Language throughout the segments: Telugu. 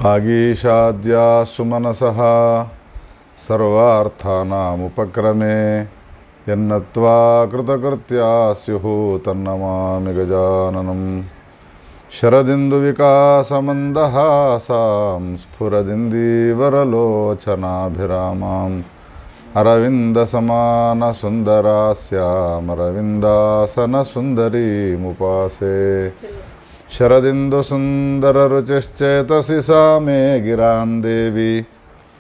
आगीशाद्या सुमनसः सर्वार्थानामुपक्रमे यन्नत्वा कृतकृत्या स्युः तन्नमामि गजाननं शरदिन्दुविकासमन्दहासां स्फुरदिन्दीवरलोचनाभिरामाम् अरविन्दसमानसुन्दरास्यामरविन्दासनसुन्दरीमुपासे शरदिन्दुसुन्दररुचिश्चेतसि सा मे गिरां देवी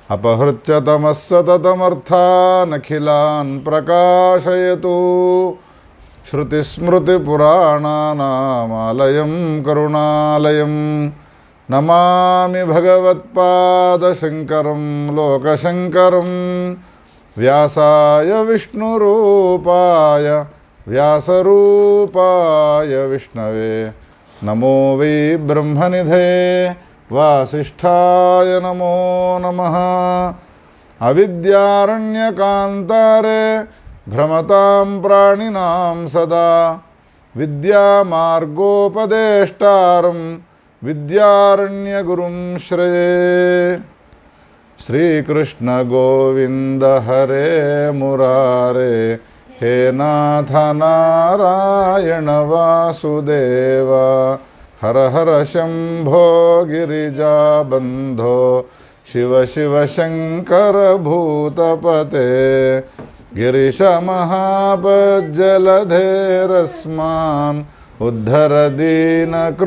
अपहृत्य तमः सततमर्थानखिलान् प्रकाशयतु श्रुतिस्मृतिपुराणानामालयं करुणालयं नमामि भगवत्पादशङ्करं लोकशङ्करं व्यासाय विष्णुरूपाय व्यासरूपाय विष्णवे नमो वै ब्रह्मनिधये वासिष्ठाय नमो नमः अविद्यारण्यकान्तारे भ्रमतां प्राणिनां सदा विद्यामार्गोपदेष्टारं विद्यारण्यगुरुं श्रये श्रीकृष्ण गोविन्द हरे मुरारे हे नाथ नारायण वासुदेव हर हर शंभो गिरिजाबन्धो शिव शिव शंकर भूतपते गिरिशमहापज्जलधेरस्मान् उद्धर दीनकृपाजलधे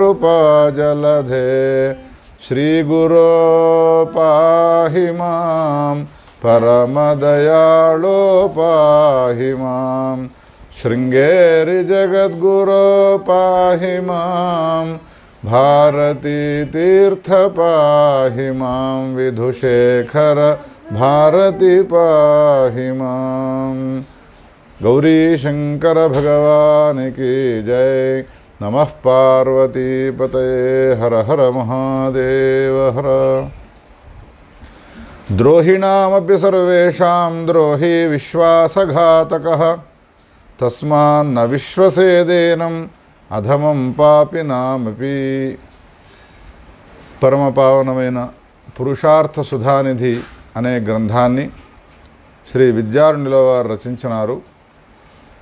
श्रीगुरो पाहि मां परमदयाळो पाहि मां शृङ्गेरि जगद्गुरो पाहि मां भारती तीर्थ पाहि मां विधुशेखर भारती पाहि मां गौरी शंकर भगवान की जय नमः पार्वती पतये हर हर महादेव हर द्रोहिणामपि सर्वेषां द्रोही विश्वासघातकः तस्मान्न विश्वसेदेनम् अधमं पापिनामपि పరమపావనమైన పురుషార్థ సుధానిధి అనే గ్రంథాన్ని శ్రీ విద్యారణ్యుల వారు రచించినారు.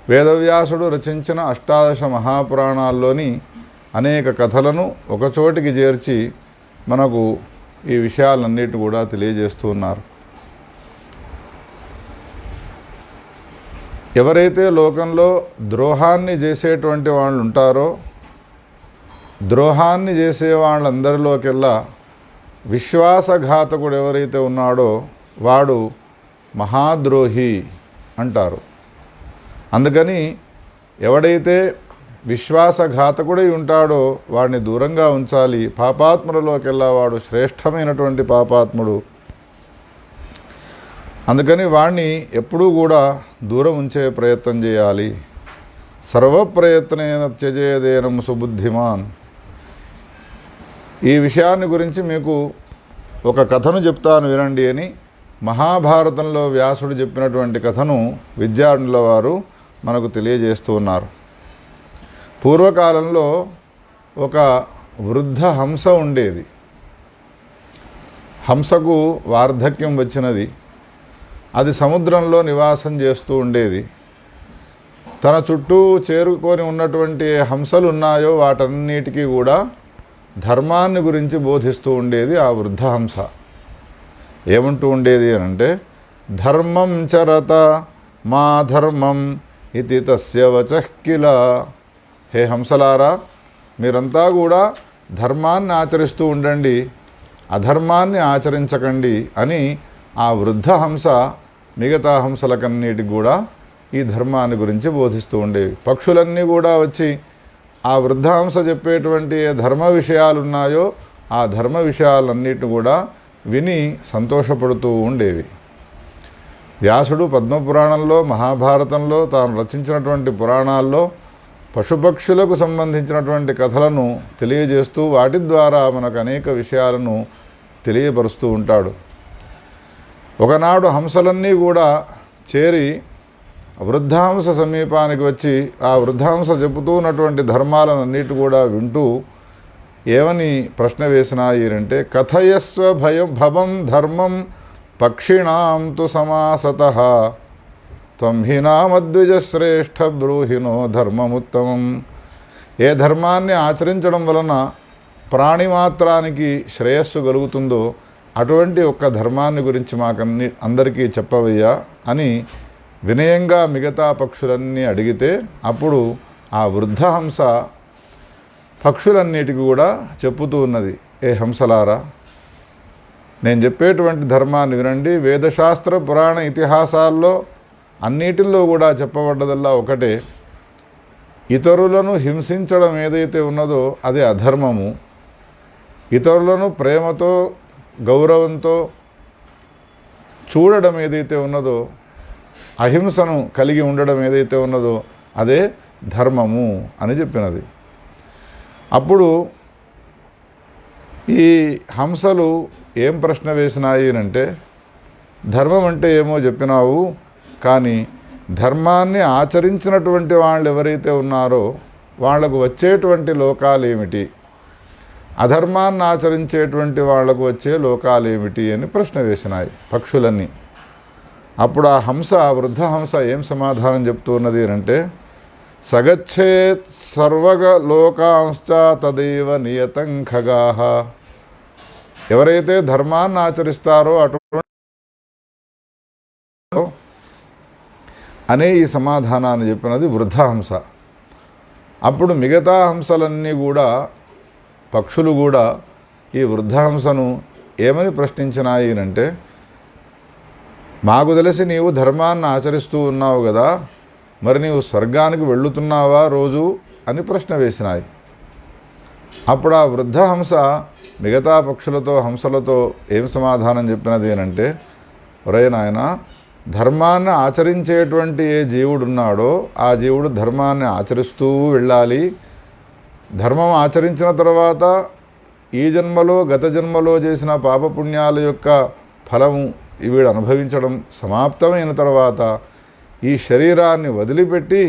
వేదవ్యాసుడు రచించిన అష్టాదశ మహాపురాణాల్లోని అనేక కథలను ఒకచోటికి చేర్చి మనకు ఈ విషయాలన్నిటి కూడా తెలియజేస్తూ ఉన్నారు. ఎవరైతే లోకంలో ద్రోహాన్ని చేసేటువంటి వాళ్ళు ఉంటారో ద్రోహాన్ని చేసే వాళ్ళందరిలోకెల్లా విశ్వాసఘాతకుడు ఎవరైతే ఉన్నాడో వాడు మహాద్రోహి అంటారు. అందుకని ఎవడైతే విశ్వాసఘాతకుడై ఉంటాడో వాడిని దూరంగా ఉంచాలి. పాపాత్ములలోకెల్లా వాడు శ్రేష్టమైనటువంటి పాపాత్ముడు. అందుకని వాడిని ఎప్పుడూ కూడా దూరం ఉంచే ప్రయత్నం చేయాలి. సర్వప్రయత్నేన త్యజేదేనం సుబుద్ధిమాన్. ఈ విషయాన్ని గురించి మీకు ఒక కథను చెప్తాను వినండి అని మహాభారతంలో వ్యాసుడు చెప్పినటువంటి కథను విద్యారణ్యుల వారు మనకు తెలియజేస్తూ ఉన్నారు. పూర్వకాలంలో ఒక వృద్ధ హంస ఉండేది. హంసకు వార్ధక్యం వచ్చినది. అది సముద్రంలో నివాసం చేస్తూ ఉండేది. తన చుట్టూ చేరుకొని ఉన్నటువంటి హంసలు ఉన్నాయో వాటన్నిటికీ కూడా ధర్మాన్ని గురించి బోధిస్తూ ఉండేది ఆ వృద్ధ హంస. ఏమంటూ ఉండేది అనంటే, ధర్మం చరత మా ధర్మం ఇది తస్య వచః కిల. హే హంసలారా, మీరంతా కూడా ధర్మాన్ని ఆచరిస్తూ ఉండండి, అధర్మాన్ని ఆచరించకండి అని ఆ వృద్ధ హంస మిగతా హంసలకన్నిటికి కూడా ఈ ధర్మాన్ని గురించి బోధిస్తూ ఉండేవి. పక్షులన్నీ కూడా వచ్చి ఆ వృద్ధాంశ చెప్పేటువంటి ఏ ధర్మ విషయాలు ఉన్నాయో ఆ ధర్మ విషయాలన్నిటిని కూడా విని సంతోషపడుతూ ఉండేవి. వ్యాసుడు పద్మపురాణంలో మహాభారతంలో తాను రచించినటువంటి పురాణాల్లో పశుపక్షులకు సంబంధించినటువంటి కథలను తెలియజేస్తూ వాటి ద్వారా మనకు అనేక విషయాలను తెలియపరుస్తూ ఉంటాడు. ఒకనాడు హంసలన్నీ కూడా చేరి వృద్ధాంశ సమీపానికి వచ్చి ఆ వృద్ధాంశ చెబుతూ ఉన్నటువంటి ధర్మాలన్నిటి కూడా వింటూ ఏమని ప్రశ్న వేసినాయి అంటే, కథయస్వ భవం ధర్మం పక్షిణాం తు సమాసతః త్వం హి నామద్విజ శ్రేష్ఠ బ్రూహినో ధర్మముత్తమం. ఏ ధర్మాన్ని ఆచరించడం వలన ప్రాణిమాత్రానికి శ్రేయస్సు కలుగుతుందో అటువంటి ఒక్క ధర్మాన్ని గురించి అందరికీ చెప్పవయ్యా అని వినయంగా మిగతా పక్షులన్నీ అడిగితే, అప్పుడు ఆ వృద్ధ హంస పక్షులన్నిటికీ కూడా చెప్పుతూ ఉన్నది, ఏ హంసలారా, నేను చెప్పేటువంటి ధర్మాన్ని వినండి. వేదశాస్త్ర పురాణ ఇతిహాసాల్లో అన్నిటిల్లో కూడా చెప్పబడ్డదల్లా ఒకటే, ఇతరులను హింసించడం ఏదైతే ఉన్నదో అది అధర్మము. ఇతరులను ప్రేమతో గౌరవంతో చూడడం ఏదైతే ఉన్నదో, అహింసను కలిగి ఉండడం ఏదైతే ఉన్నదో అదే ధర్మము అని చెప్పినది. అప్పుడు ఈ హంసలు ఏం ప్రశ్న వేసినాయి అంటే, ధర్మం అంటే ఏమో చెప్పినావు, కానీ ధర్మాన్ని ఆచరించినటువంటి వాళ్ళు ఎవరైతే ఉన్నారో వాళ్లకు వచ్చేటువంటి లోకాలు ఏమిటి, అధర్మాన్ని ఆచరించేటువంటి వాళ్లకు వచ్చే లోకాలు ఏమిటి అని ప్రశ్న వేసినాయి పక్షులన్నీ. అప్పుడు ఆ హంస, వృద్ధ హంస ఏం సమాధానం చెప్తూ ఉన్నది అంటే, సగచ్చేత్ సర్వగ లోకాంశ్చ తదైవ నియతం ఖగాః. ఎవరైతే ధర్మాన్ని ఆచరిస్తారో అటువంటి అనే ఈ సమాధానాన్ని చెప్పినది వృద్ధ హంస. అప్పుడు మిగతా హంసలన్నీ కూడా, పక్షులు కూడా ఈ వృద్ధ హంసను ఏమని ప్రశ్నించినాయి అంటే, మాకు తెలిసి నీవు ధర్మాన్ని ఆచరిస్తూ ఉన్నావు కదా, మరి నీవు స్వర్గానికి వెళుతున్నావా రోజు అని ప్రశ్న వేసినాయి. అప్పుడు ఆ వృద్ధ హంస మిగతా పక్షులతో హంసలతో ఏం సమాధానం చెప్పినది అంటే, ఒరే నాయనా, ధర్మాన్ని ఆచరించేటువంటి ఏ జీవుడు ఉన్నాడో ఆ జీవుడు ధర్మాన్ని ఆచరిస్తూ వెళ్ళాలి. ధర్మం ఆచరించిన తర్వాత ఈ జన్మలో గత జన్మలో చేసిన పాపపుణ్యాల యొక్క ఫలము వీడు అనుభవించడం సమాప్తమైన తర్వాత ఈ శరీరాన్ని వదిలిపెట్టి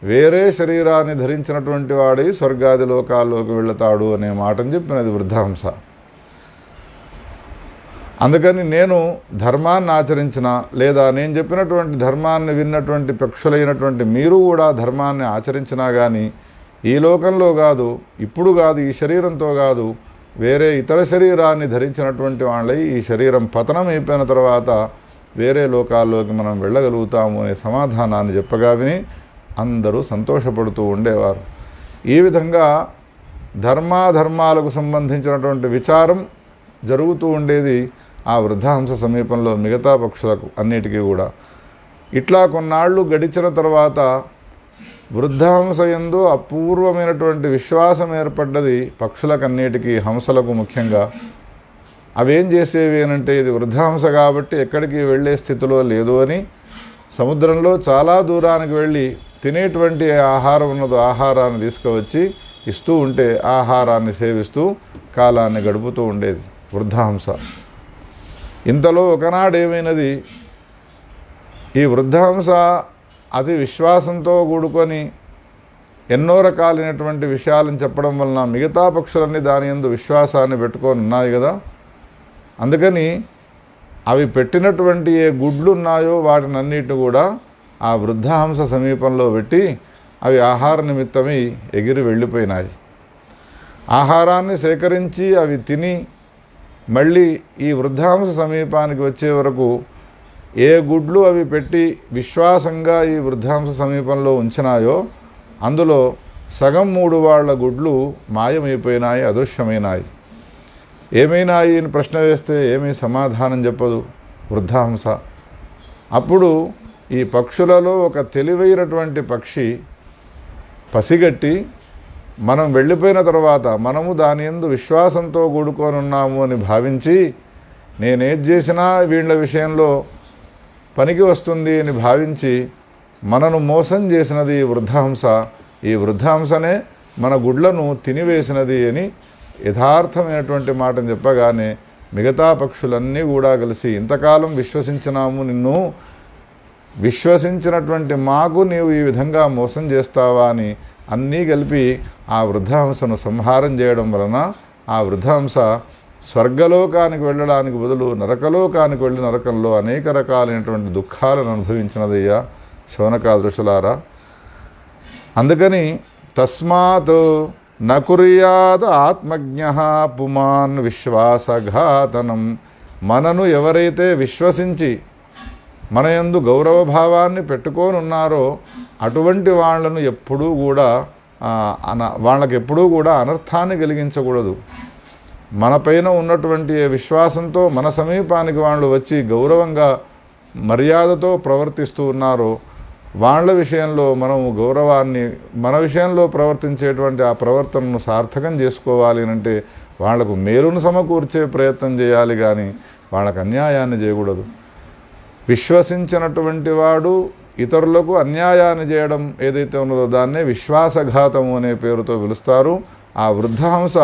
వేరే శరీరాన్ని ధరించినటువంటి వాడి స్వర్గాది లోకాల్లోకి వెళతాడు అనే మాటను చెప్పినది వృద్ధహంస. అందుకని నేను ధర్మాన్ని ఆచరించిన, లేదా నేను చెప్పినటువంటి ధర్మాన్ని విన్నటువంటి పక్షులైనటువంటి మీరు కూడా ధర్మాన్ని ఆచరించినా కానీ ఈ లోకంలో కాదు, ఇప్పుడు కాదు, ఈ శరీరంతో కాదు, వేరే ఇతర శరీరాన్ని ధరించినటువంటి వాళ్ళై ఈ శరీరం పతనం అయిపోయిన తర్వాత వేరే లోకాల్లోకి మనం వెళ్ళగలుగుతాము అనే సమాధానాన్ని చెప్పగా విని అందరూ సంతోషపడుతూ ఉండేవారు. ఈ విధంగా ధర్మాధర్మాలకు సంబంధించినటువంటి విచారం జరుగుతూ ఉండేది ఆ వృద్ధహంస సమీపంలో మిగతా పక్షులకు అన్నిటికీ కూడా. ఇట్లా కొన్నాళ్ళు గడిచిన తర్వాత వృద్ధహంస యందు అపూర్వమైనటువంటి విశ్వాసం ఏర్పడ్డది పక్షులకన్నిటికీ, హంసలకు ముఖ్యంగా. అవేం చేసేవి అనంటే, ఇది వృద్ధహంస కాబట్టి ఎక్కడికి వెళ్ళే స్థితిలో లేదు అని సముద్రంలో చాలా దూరానికి వెళ్ళి తినేటువంటి ఆహారం ఉన్నదో ఆహారాన్ని తీసుకువచ్చి ఇస్తూ ఉంటే ఆహారాన్ని సేవిస్తూ కాలాన్ని గడుపుతూ ఉండేది వృద్ధహంస. ఇంతలో ఒకనాడు ఏమైనది, ఈ వృద్ధహంస అతి విశ్వాసంతో కూడుకొని ఎన్నో రకాలైనటువంటి విషయాలను చెప్పడం వలన మిగతా పక్షులన్నీ దాని యందు విశ్వాసాన్ని పెట్టుకొని ఉన్నాయి కదా. అందుకని అవి పెట్టినటువంటి ఏ గుడ్లు ఉన్నాయో వాటినన్నిటిని కూడా ఆ వృద్ధహంస సమీపంలో పెట్టి అవి ఆహార నిమిత్తమై ఎగిరి వెళ్ళిపోయినాయి. ఆహారాన్ని సేకరించి అవి తిని మళ్ళీ ఈ వృద్ధహంస సమీపానికి వచ్చే వరకు ఏ గుడ్లు అవి పెట్టి విశ్వాసంగా ఈ వృద్ధహంస సమీపంలో ఉంచినాయో అందులో సగం 3 వాళ్ళ గుడ్లు మాయమైపోయినాయి, అదృశ్యమైనాయి. ఏమైనాయి అని ప్రశ్న వేస్తే ఏమీ సమాధానం చెప్పదు వృద్ధహంస. అప్పుడు ఈ పక్షులలో ఒక తెలివైనటువంటి పక్షి పసిగట్టి, మనం వెళ్ళిపోయిన తర్వాత మనము దాని యందు విశ్వాసంతో కూడుకొని ఉన్నాము అని భావించి, నేనేది చేసినా వీళ్ళ విషయంలో పనికి వస్తుంది అని భావించి మనను మోసం చేసినది ఈ వృద్ధహంస. ఈ వృద్ధహంసనే మన గుడ్లను తినివేసినది అని యథార్థమైనటువంటి మాటను చెప్పగానే మిగతా పక్షులన్నీ కూడా కలిసి, ఇంతకాలం విశ్వసించినాము నిన్ను, విశ్వసించినటువంటి మాకు నీవు ఈ విధంగా మోసం చేస్తావా అని అన్నీ కలిపి ఆ వృద్ధహంసను సంహారం చేయడం వలన ఆ వృద్ధహంస స్వర్గలోకానికి వెళ్ళడానికి బదులు నరకలోకానికి వెళ్ళి నరకంలో అనేక రకాలైనటువంటి దుఃఖాలను అనుభవించినదయ్యా శౌనకాదృశులారా. అందుకని తస్మాత్ నకుర్యాద్ ఆత్మజ్ఞః పుమాన్ విశ్వాసఘాతనం. మనను ఎవరైతే విశ్వసించి మన యందు గౌరవభావాన్ని పెట్టుకొని ఉన్నారో అటువంటి వాళ్లను ఎప్పుడూ కూడా వాళ్ళకి ఎప్పుడూ కూడా అనర్థాన్ని కలిగించకూడదు. మనపైన ఉన్నటువంటి విశ్వాసంతో మన సమీపానికి వాళ్ళు వచ్చి గౌరవంగా మర్యాదతో ప్రవర్తిస్తూ ఉన్నారో వాళ్ళ విషయంలో మనం గౌరవాన్ని, మన విషయంలో ప్రవర్తించేటువంటి ఆ ప్రవర్తనను సార్థకం చేసుకోవాలి అంటే వాళ్లకు మేలును సమకూర్చే ప్రయత్నం చేయాలి, కానీ వాళ్ళకు అన్యాయాన్ని చేయకూడదు. విశ్వసించినటువంటి వాడు ఇతరులకు అన్యాయాన్ని చేయడం ఏదైతే ఉన్నదో దాన్నే విశ్వాసఘాతము అనే పేరుతో పిలుస్తారు. ఆ వృద్ధహంస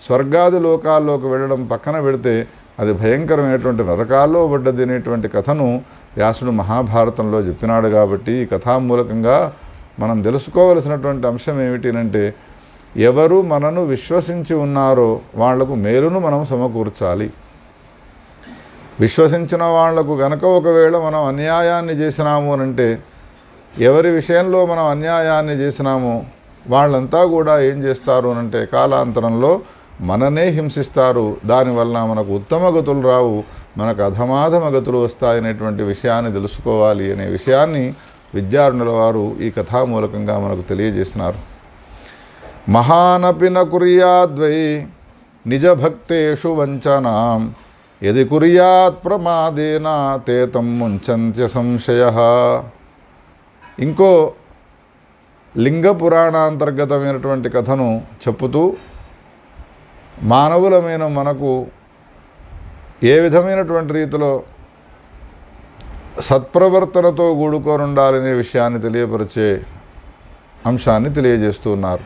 స్వర్గాది లోకాల్లోకి వెళ్ళడం పక్కన పెడితే అది భయంకరమైనటువంటి నరకాల్లో పడ్డది అనేటువంటి కథను వ్యాసుడు మహాభారతంలో చెప్పినాడు. కాబట్టి ఈ కథామూలకంగా మనం తెలుసుకోవలసినటువంటి అంశం ఏమిటంటే, ఎవరు మనను విశ్వసించి ఉన్నారో వాళ్లకు మేలును మనం సమకూర్చాలి. విశ్వసించిన వాళ్లకు గనక ఒకవేళ మనం అన్యాయాన్ని చేసినాము అనంటే, ఎవరి విషయంలో మనం అన్యాయాన్ని చేసినామో వాళ్ళంతా కూడా ఏం చేస్తారు అనంటే కాలాంతరంలో మననే హింసిస్తారు. దానివల్ల మనకు ఉత్తమ గతులు రావు, మనకు అధమాధమ గతులు వస్తాయనేటువంటి విషయాన్ని తెలుసుకోవాలి అనే విషయాన్ని విద్యారణుల వారు ఈ కథామూలకంగా మనకు తెలియజేసినారు. మహానపి న కుర్యాద్వై నిజభక్తేషు వంచనాం యది కుర్యాత్ ప్రమాదేన తేతం ముంచంత్య సంశయః. ఇంకో లింగ పురాణాంతర్గతమైనటువంటి కథను చెప్పుతూ మానవులమైన మనకు ఏ విధమైనటువంటి రీతిలో సత్ప్రవర్తనతో కూడుకొని ఉండాలనే విషయాన్ని తెలియపరిచే అంశాన్ని తెలియజేస్తూ ఉన్నారు.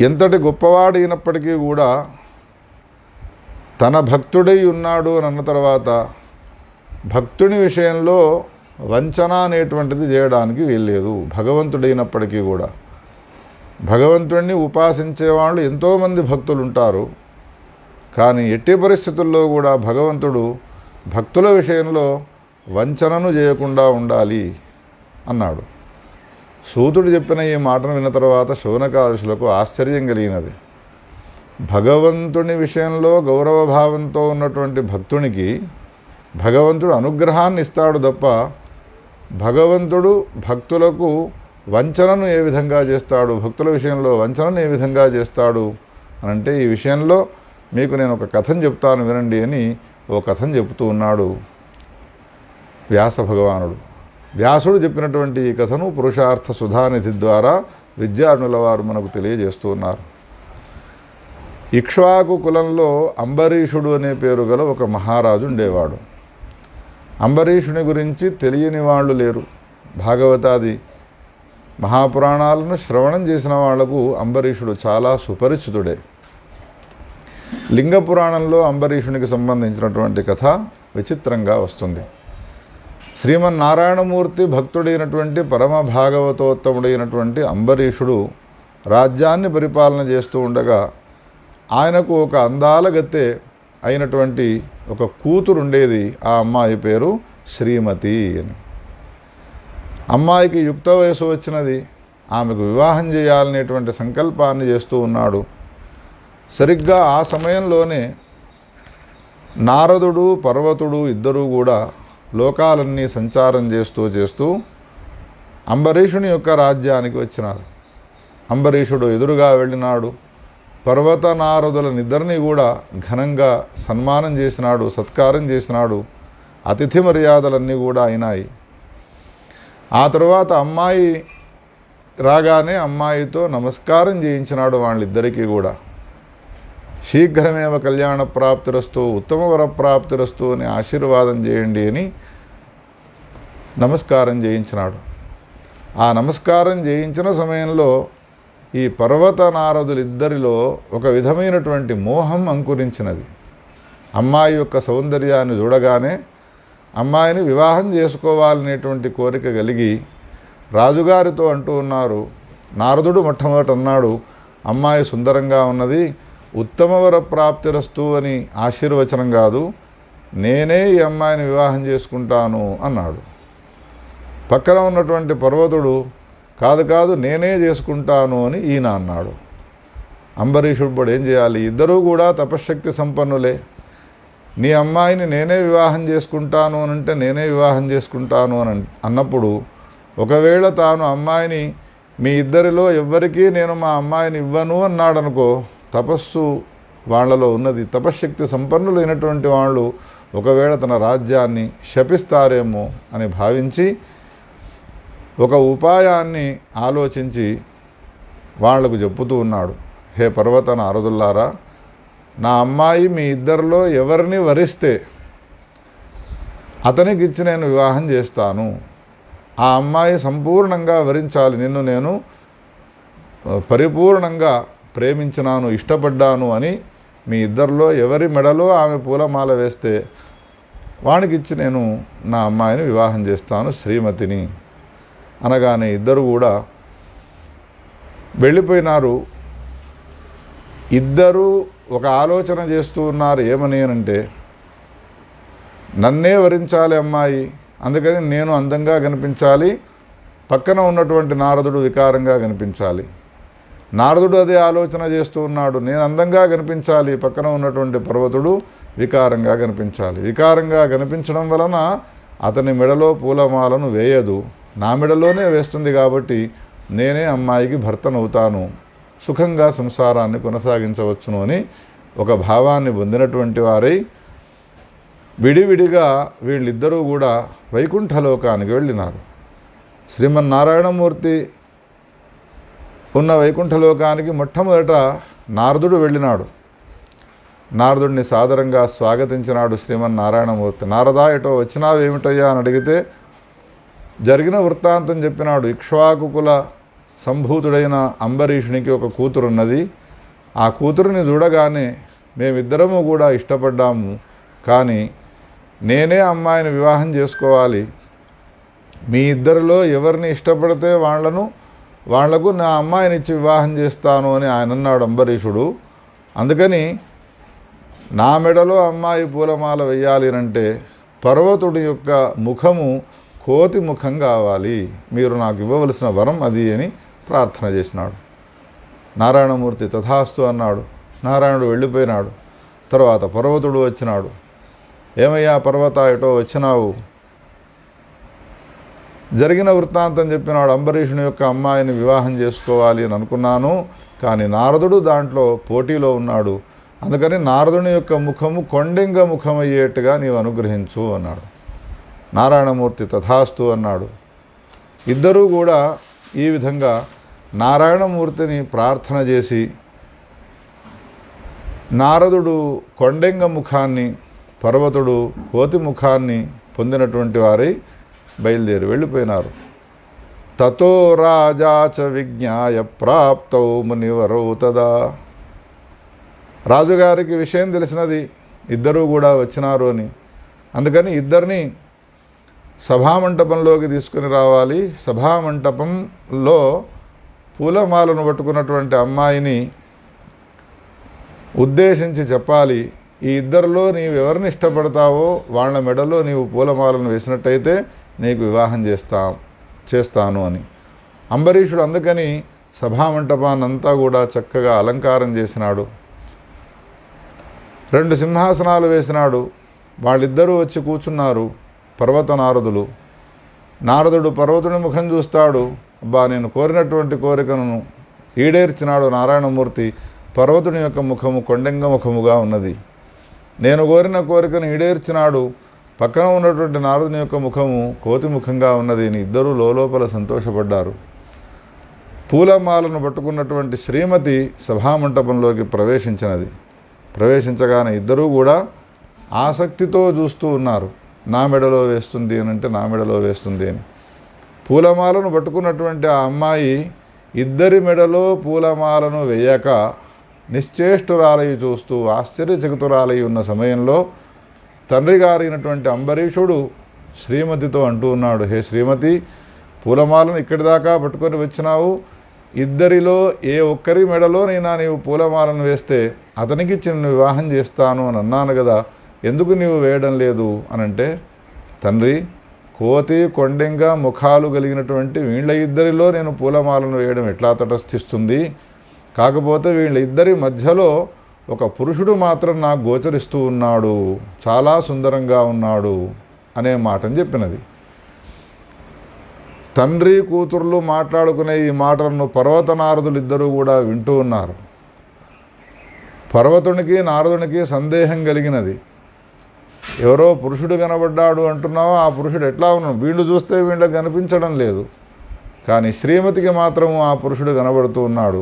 ఎంతటి గొప్పవాడైనప్పటికీ కూడా తన భక్తుడై ఉన్నాడు అని అన్న తర్వాత భక్తుని విషయంలో వంచన అనేటువంటిది చేయడానికి వీల్లేదు. భగవంతుడైనప్పటికీ కూడా భగవంతుడిని ఉపాసించే వాళ్ళు ఎంతోమంది భక్తులు ఉంటారు, కానీ ఎట్టి పరిస్థితుల్లో కూడా భగవంతుడు భక్తుల విషయంలో వంచనను చేయకుండా ఉండాలి అన్నాడు. సూతుడు చెప్పిన ఈ మాటను విన్న తర్వాత శౌనకాదులకు ఆశ్చర్యం కలిగినది. భగవంతుని విషయంలో గౌరవభావంతో ఉన్నటువంటి భక్తునికి భగవంతుడు అనుగ్రహాన్ని ఇస్తాడు తప్ప భగవంతుడు భక్తులకు వంచనను ఏ విధంగా చేస్తాడు, భక్తుల విషయంలో వంచనను ఏ విధంగా చేస్తాడు అనంటే, ఈ విషయంలో మీకు నేను ఒక కథను చెప్తాను వినండి అని ఓ కథను చెప్తూ ఉన్నాడు వ్యాస భగవానుడు. వ్యాసుడు చెప్పినటువంటి ఈ కథను పురుషార్థ సుధానిధి ద్వారా విద్యార్థుల వారు మనకు తెలియజేస్తూ ఉన్నారు. ఇక్ష్వాకు కులంలో అంబరీషుడు అనే పేరు గల ఒక మహారాజు ఉండేవాడు. అంబరీషుని గురించి తెలియని వాళ్ళు లేరు. భాగవతాది మహాపురాణాలను శ్రవణం చేసిన వాళ్లకు అంబరీషుడు చాలా సుపరిచితుడే. లింగ పురాణంలో అంబరీషునికి సంబంధించినటువంటి కథ విచిత్రంగా వస్తుంది. శ్రీమన్నారాయణమూర్తి భక్తుడైనటువంటి పరమ భాగవతోత్తముడైనటువంటి అంబరీషుడు రాజ్యాన్ని పరిపాలన చేస్తూ ఉండగా ఆయనకు ఒక అందాల గత్తె అయినటువంటి ఒక కూతురు ఉండేది. ఆ అమ్మాయి పేరు శ్రీమతి అని. అమ్మాయికి యుక్త వయసు వచ్చినది. ఆమెకు వివాహం చేయాలనేటువంటి సంకల్పాన్ని చేస్తూ ఉన్నాడు. సరిగ్గా ఆ సమయంలోనే నారదుడు పర్వతుడు ఇద్దరూ కూడా లోకాలన్నీ సంచారం చేస్తూ అంబరీషుని యొక్క రాజ్యానికి వచ్చినారు. అంబరీషుడు ఎదురుగా వెళ్ళినాడు. పర్వత నారదులనిద్దరినీ కూడా ఘనంగా సన్మానం చేసినాడు, సత్కారం చేసినాడు. అతిథి మర్యాదలన్నీ కూడా అయినాయి. ఆ తరువాత అమ్మాయి రాగానే అమ్మాయితో నమస్కారం చేయించినాడు వాళ్ళిద్దరికీ కూడా. శీఘ్రమేవ కళ్యాణ ప్రాప్తిరస్తు, ఉత్తమ వరప్రాప్తిరస్తు అని ఆశీర్వాదం చేయండి అని నమస్కారం చేయించినాడు. ఆ నమస్కారం చేయించిన సమయంలో ఈ పర్వత నారదులిద్దరిలో ఒక విధమైనటువంటి మోహం అంకురించినది. అమ్మాయి యొక్క సౌందర్యాన్ని చూడగానే అమ్మాయిని వివాహం చేసుకోవాలనేటువంటి కోరిక కలిగి రాజుగారితో అంటూ ఉన్నారు. నారదుడు మొట్టమొదట అన్నాడు, అమ్మాయి సుందరంగా ఉన్నది, ఉత్తమవర ప్రాప్తిరస్తు అని ఆశీర్వచనం కాదు, నేనే ఈ అమ్మాయిని వివాహం చేసుకుంటాను అన్నాడు. పక్కన ఉన్నటువంటి పర్వతుడు కాదు కాదు నేనే చేసుకుంటాను అని ఈయన అన్నాడు. అంబరీషుడు ఏం చేయాలి? ఇద్దరూ కూడా తపశ్శక్తి సంపన్నులే. నీ అమ్మాయిని నేనే వివాహం చేసుకుంటాను అని అంటే నేనే వివాహం చేసుకుంటాను అని అన్నప్పుడు, ఒకవేళ తాను అమ్మాయిని మీ ఇద్దరిలో ఎవ్వరికీ నేను మా అమ్మాయిని ఇవ్వను అన్నాడనుకో, తపస్సు వాళ్ళలో ఉన్నది, తపశ్శక్తి సంపన్నులైనటువంటి వాళ్ళు ఒకవేళ తన రాజ్యాన్ని శపిస్తారేమో అని భావించి ఒక ఉపాయాన్ని ఆలోచించి వాళ్లకు చెప్పుతూ ఉన్నాడు. హే పర్వత నారదుల్లారా, నా అమ్మాయి మీ ఇద్దరిలో ఎవరిని వరిస్తే అతనికి ఇచ్చి నేను వివాహం చేస్తాను. ఆ అమ్మాయి సంపూర్ణంగా వరించాలి, నిన్ను నేను పరిపూర్ణంగా ప్రేమించినాను, ఇష్టపడ్డాను అని మీ ఇద్దరిలో ఎవరి మెడలో ఆమె పూలమాల వేస్తే వానికిచ్చి నేను నా అమ్మాయిని వివాహం చేస్తాను శ్రీమతిని అనగానే ఇద్దరు కూడా వెళ్ళిపోయినారు. ఇద్దరూ ఒక ఆలోచన చేస్తూ ఉన్నారు. ఏమని అంటే, నన్నే వరించాలి అమ్మాయి, అందుకని నేను అందంగా కనిపించాలి, పక్కన ఉన్నటువంటి నారదుడు వికారంగా కనిపించాలి. నారదుడు అదే ఆలోచన చేస్తూ ఉన్నాడు, నేను అందంగా కనిపించాలి, పక్కన ఉన్నటువంటి పర్వతుడు వికారంగా కనిపించాలి. వికారంగా కనిపించడం వలన అతని మెడలో పూలమాలను వేయదు, నా మెడలోనే వేస్తుంది, కాబట్టి నేనే అమ్మాయికి భర్తనవుతాను, సుఖంగా సంసారాన్ని కొనసాగించవచ్చును అని ఒక భావాన్ని పొందినటువంటి వారై విడివిడిగా వీళ్ళిద్దరూ కూడా వైకుంఠలోకానికి వెళ్ళినారు. శ్రీమన్నారాయణమూర్తి ఉన్న వైకుంఠలోకానికి మొట్టమొదట నారదుడు వెళ్ళినాడు. నారదుడిని సాదరంగా స్వాగతించినాడు శ్రీమన్నారాయణమూర్తి. నారదా, ఎటో వచ్చినావేమిటయ్యా అని అడిగితే జరిగిన వృత్తాంతం చెప్పినాడు. ఇక్ష్వాకుకుల సంభూతుడైన అంబరీషునికి ఒక కూతురున్నది. ఆ కూతురుని చూడగానే మేమిద్దరము కూడా ఇష్టపడ్డాము, కానీ నేనే అమ్మాయిని వివాహం చేసుకోవాలి, మీ ఇద్దరిలో ఎవరిని ఇష్టపడితే వాళ్లకు నా అమ్మాయినిచ్చి వివాహం చేస్తాను అని ఆయన అన్నాడు అంబరీషుడు. అందుకని నా మెడలో అమ్మాయి పూలమాల వెయ్యాలి అంటే పర్వతుడి యొక్క ముఖము కోతి ముఖం కావాలి, మీరు నాకు ఇవ్వవలసిన వరం అది అని ప్రార్థన చేసినాడు. నారాయణమూర్తి తథాస్తు అన్నాడు. నారాయణుడు వెళ్ళిపోయినాడు. తర్వాత పర్వతుడు వచ్చినాడు. ఏమయ్యా పర్వత, ఎటో వచ్చినావు? జరిగిన వృత్తాంతం చెప్పినాడు. అంబరీషుని యొక్క అమ్మాయిని వివాహం చేసుకోవాలి అని అనుకున్నాను, కానీ నారదుడు దాంట్లో పోటీలో ఉన్నాడు, అందుకని నారదుని యొక్క ముఖము కొండెంగ ముఖం అయ్యేట్టుగా నీవు అనుగ్రహించు అన్నాడు. నారాయణమూర్తి తథాస్తు అన్నాడు. ఇద్దరూ కూడా ఈ విధంగా నారాయణమూర్తిని ప్రార్థన చేసి నారదుడు కొండెంగ ముఖాన్ని, పర్వతుడు కోతి ముఖాన్ని పొందినటువంటి వారై బయలుదేరి వెళ్ళిపోయినారు. తతో రాజాచ విజ్ఞాయ ప్రాప్తౌ మునివరౌ తదా. రాజుగారికి విషయం తెలిసినది, ఇద్దరూ కూడా వచ్చినారు అని. అందుకని ఇద్దరిని సభామంటపంలోకి తీసుకుని రావాలి. సభామంటపంలో పూలమాలను పట్టుకున్నటువంటి అమ్మాయిని ఉద్దేశించి చెప్పాలి, ఈ ఇద్దరిలో నీవు ఎవరిని ఇష్టపడతావో వాళ్ళ మెడలో నీవు పూలమాలను వేసినట్టయితే నీకు వివాహం చేస్తాను అని. అంబరీషుడు అందుకని సభామంటపాన్నంతా కూడా చక్కగా అలంకారం చేసినాడు. 2 సింహాసనాలు వేసినాడు. వాళ్ళిద్దరూ వచ్చి కూర్చున్నారు, పర్వత నారదులు. నారదుడు పర్వతుని ముఖం చూస్తాడు. అబ్బా, నేను కోరినటువంటి కోరికను ఈడేర్చినాడు నారాయణమూర్తి. పర్వతుని యొక్క ముఖము కొండెంగ ముఖముగా ఉన్నది. నేను కోరిన కోరికను ఈడేర్చినాడు. పక్కన ఉన్నటువంటి నారదుని యొక్క ముఖము కోతి ముఖంగా ఉన్నది అని ఇద్దరూ లోపల సంతోషపడ్డారు. పూలమాలను పట్టుకున్నటువంటి శ్రీమతి సభామంటపంలోకి ప్రవేశించినది. ప్రవేశించగానే ఇద్దరూ కూడా ఆసక్తితో చూస్తూ ఉన్నారు. నా మెడలో వేస్తుంది అని అంటే నా మెడలో వేస్తుంది అని. పూలమాలను పట్టుకున్నటువంటి ఆ అమ్మాయి ఇద్దరి మెడలో పూలమాలను వేయక నిశ్చేష్టురాలయి చూస్తూ ఆశ్చర్యచకితురాలై ఉన్న సమయంలో తండ్రి గారైనటువంటి అంబరీషుడు శ్రీమతితో అంటూ ఉన్నాడు, హే శ్రీమతి, పూలమాలను ఇక్కడి దాకా పట్టుకొని వచ్చినావు, ఇద్దరిలో ఏ ఒక్కరి మెడలో నైనా నీవు పూలమాలను వేస్తే అతనికి నిన్ను వివాహం చేస్తాను అని అన్నాను కదా, ఎందుకు నీవు వేయడం లేదు అనంటే, తండ్రి కోతి కొండెంగా ముఖాలు కలిగినటువంటి వీళ్ళ ఇద్దరిలో నేను పూలమాలను వేయడం ఎట్లా తటస్థిస్తుంది, కాకపోతే వీళ్ళ ఇద్దరి మధ్యలో ఒక పురుషుడు మాత్రం నాకు గోచరిస్తూ ఉన్నాడు, చాలా సుందరంగా ఉన్నాడు అనే మాటని చెప్పినది. తండ్రి కూతుర్లు మాట్లాడుకునే ఈ మాటలను పర్వత నారదులు ఇద్దరూ కూడా వింటూ ఉన్నారు. పర్వతునికి నారదునికి సందేహం కలిగినది. ఎవరో పురుషుడు కనబడ్డాడు అంటున్నావో, ఆ పురుషుడు ఎట్లా ఉన్నాడు, వీళ్ళు చూస్తే వీళ్ళకి కనిపించడం లేదు, కానీ శ్రీమతికి మాత్రము ఆ పురుషుడు కనబడుతూ ఉన్నాడు.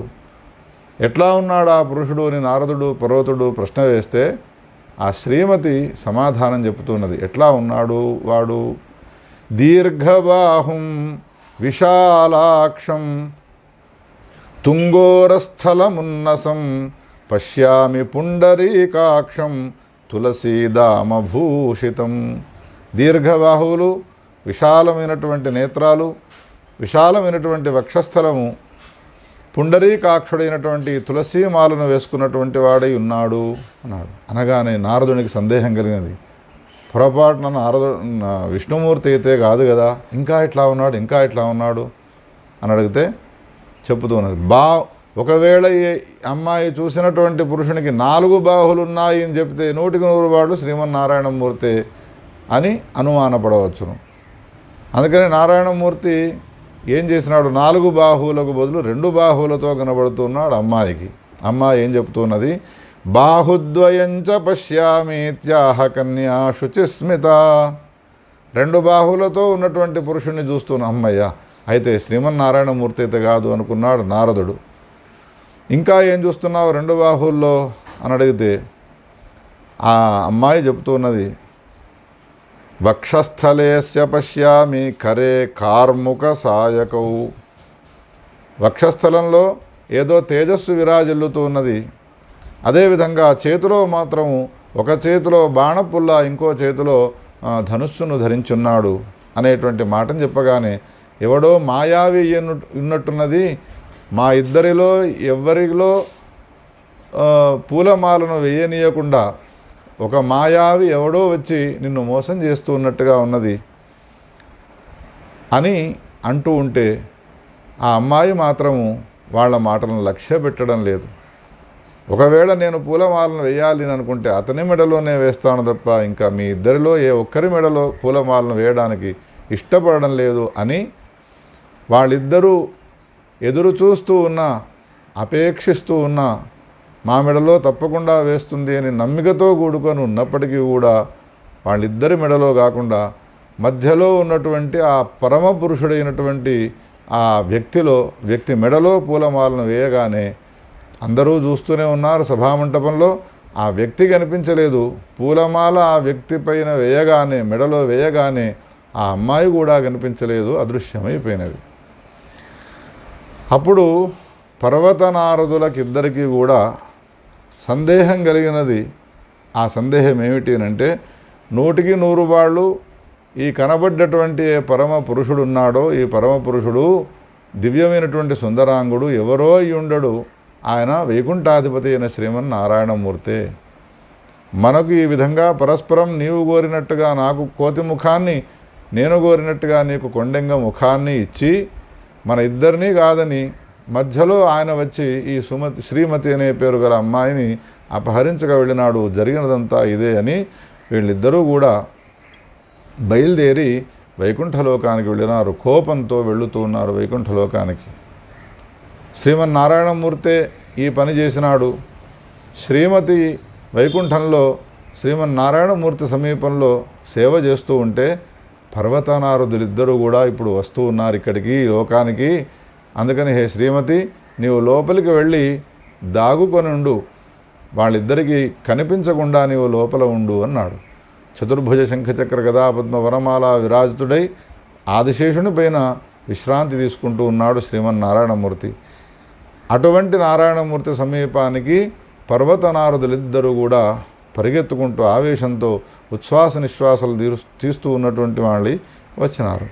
ఎట్లా ఉన్నాడు ఆ పురుషుడు అని నారదుడు పర్వతుడు ప్రశ్న వేస్తే ఆ శ్రీమతి సమాధానం చెబుతున్నది. ఎట్లా ఉన్నాడు వాడు, దీర్ఘబాహుం విశాలాక్షం తుంగోరస్థలమున్నసం పశ్యామి పుండరీకాక్షం తులసీదామభూషితం. దీర్ఘబాహువులు, విశాలమైనటువంటి నేత్రాలు, విశాలమైనటువంటి వక్షస్థలము, పుండరీకాక్షుడైనటువంటి తులసీమాలను వేసుకున్నటువంటి వాడై ఉన్నాడు అన్నాడు. అనగానే నారదునికి సందేహం కలిగినది. పొరపాటున విష్ణుమూర్తి అయితే కాదు కదా, ఇంకా ఇట్లా ఉన్నాడు అని అడిగితే చెప్పుతున్నది. ఒకవేళ ఈ అమ్మాయి చూసినటువంటి పురుషునికి 4 బాహులు ఉన్నాయి అని చెప్తే 100కు 100 శ్రీమన్నారాయణమూర్తి అని అనుమానపడవచ్చును. అందుకని నారాయణమూర్తి ఏం చేసినాడు, 4 బాహువులకు బదులు 2 బాహువులతో కనబడుతున్నాడు అమ్మాయికి. అమ్మాయి ఏం చెప్తున్నది, బాహుద్వయంచ పశ్యామీత్యాహ కన్యా శుచిస్మిత. 2 బాహువులతో ఉన్నటువంటి పురుషుణ్ణి చూస్తున్న అమ్మయ్య, అయితే శ్రీమన్నారాయణమూర్తి అయితే కాదు అనుకున్నాడు నారదుడు. ఇంకా ఏం చూస్తున్నావు 2 బాహువుల్లో అని అడిగితే ఆ అమ్మాయి చెప్తున్నది, వక్షస్థలేస్య పశ్యామి కరే కార్ముక సాయకౌ. వక్షస్థలంలో ఏదో తేజస్సు విరాజిల్లుతూ ఉన్నది. అదేవిధంగా చేతిలో మాత్రము ఒక చేతిలో బాణపుల్ల, ఇంకో చేతిలో ధనుస్సును ధరించున్నాడు అనేటువంటి మాటను చెప్పగానే ఎవడో మాయావి ఉన్నట్టున్నది, మా ఇద్దరిలో ఎవరిలో పూలమాలను వేయనీయకుండా ఒక మాయావి ఎవడో వచ్చి నిన్ను మోసం చేస్తూ ఉన్నట్టుగా ఉన్నది అని అంటూ ఉంటే ఆ అమ్మాయి మాత్రము వాళ్ళ మాటలను లక్ష్య పెట్టడం లేదు. ఒకవేళ నేను పూలమాలను వేయాలి అని అనుకుంటే అతని మెడలోనే వేస్తాను తప్ప ఇంకా మీ ఇద్దరిలో ఏ ఒక్కరి మెడలో పూలమాలను వేయడానికి ఇష్టపడడం లేదు అని వాళ్ళిద్దరూ ఎదురు చూస్తూ ఉన్నా, అపేక్షిస్తూ ఉన్నా, మా మెడలో తప్పకుండా వేస్తుంది అని నమ్మికతో కూడుకొని ఉన్నప్పటికీ కూడా వాళ్ళిద్దరి మెడలో కాకుండా మధ్యలో ఉన్నటువంటి ఆ పరమ పురుషుడైనటువంటి ఆ వ్యక్తి మెడలో పూలమాలను వేయగానే అందరూ చూస్తూనే ఉన్నారు సభామంటపంలో. ఆ వ్యక్తి కనిపించలేదు. పూలమాల ఆ వ్యక్తి పైన వేయగానే, మెడలో వేయగానే ఆ అమ్మాయి కూడా కనిపించలేదు, అదృశ్యమైపోయినది. అప్పుడు పర్వతనారదులకిద్దరికీ కూడా సందేహం కలిగినది. ఆ సందేహం ఏమిటి అంటే, 100కి 100 వాళ్ళు ఈ కనబడ్డటువంటి పరమ పురుషుడు ఉన్నాడో, ఈ పరమ పురుషుడు దివ్యమైనటువంటి సుందరాంగుడు ఎవరో అయి ఉండడు, ఆయన వైకుంఠాధిపతి అయిన శ్రీమన్నారాయణమూర్తే. మనకు ఈ విధంగా పరస్పరం నీవు కోరినట్టుగా నాకు కోతి ముఖాన్ని, నేను కోరినట్టుగా నీకు కొండెంగ ముఖాన్ని ఇచ్చి మన ఇద్దరినీ కాదని మధ్యలో ఆయన వచ్చి ఈ శ్రీమతి అనే పేరు గల అమ్మాయిని అపహరించక వెళ్ళినాడు. జరిగినదంతా ఇదే అని వీళ్ళిద్దరూ కూడా బయలుదేరి వైకుంఠలోకానికి వెళ్ళినారు. కోపంతో వెళుతూ ఉన్నారు వైకుంఠలోకానికి. శ్రీమన్నారాయణమూర్తే ఈ పని చేసినాడు. శ్రీమతి వైకుంఠంలో శ్రీమన్నారాయణమూర్తి సమీపంలో సేవ చేస్తూ ఉంటే పర్వతనారదులిద్దరూ కూడా ఇప్పుడు వస్తూ ఉన్నారు ఇక్కడికి, లోకానికి. అందుకని హే శ్రీమతి, నీవు లోపలికి వెళ్ళి దాగుకొని ఉండు, వాళ్ళిద్దరికీ కనిపించకుండా నీవు లోపల ఉండు అన్నాడు. చతుర్భుజ శంఖచక్ర గదా పద్మ వనమాల విరాజితుడై ఆదిశేషుని పైన విశ్రాంతి తీసుకుంటూ ఉన్నాడు శ్రీమన్నారాయణమూర్తి. అటువంటి నారాయణమూర్తి సమీపానికి పర్వతనారదులిద్దరూ కూడా పరిగెత్తుకుంటూ ఆవేశంతో ఉచ్ఛ్వాస నిశ్వాసాలు తీస్తూ ఉన్నటువంటి వాళ్ళు వచ్చినారు.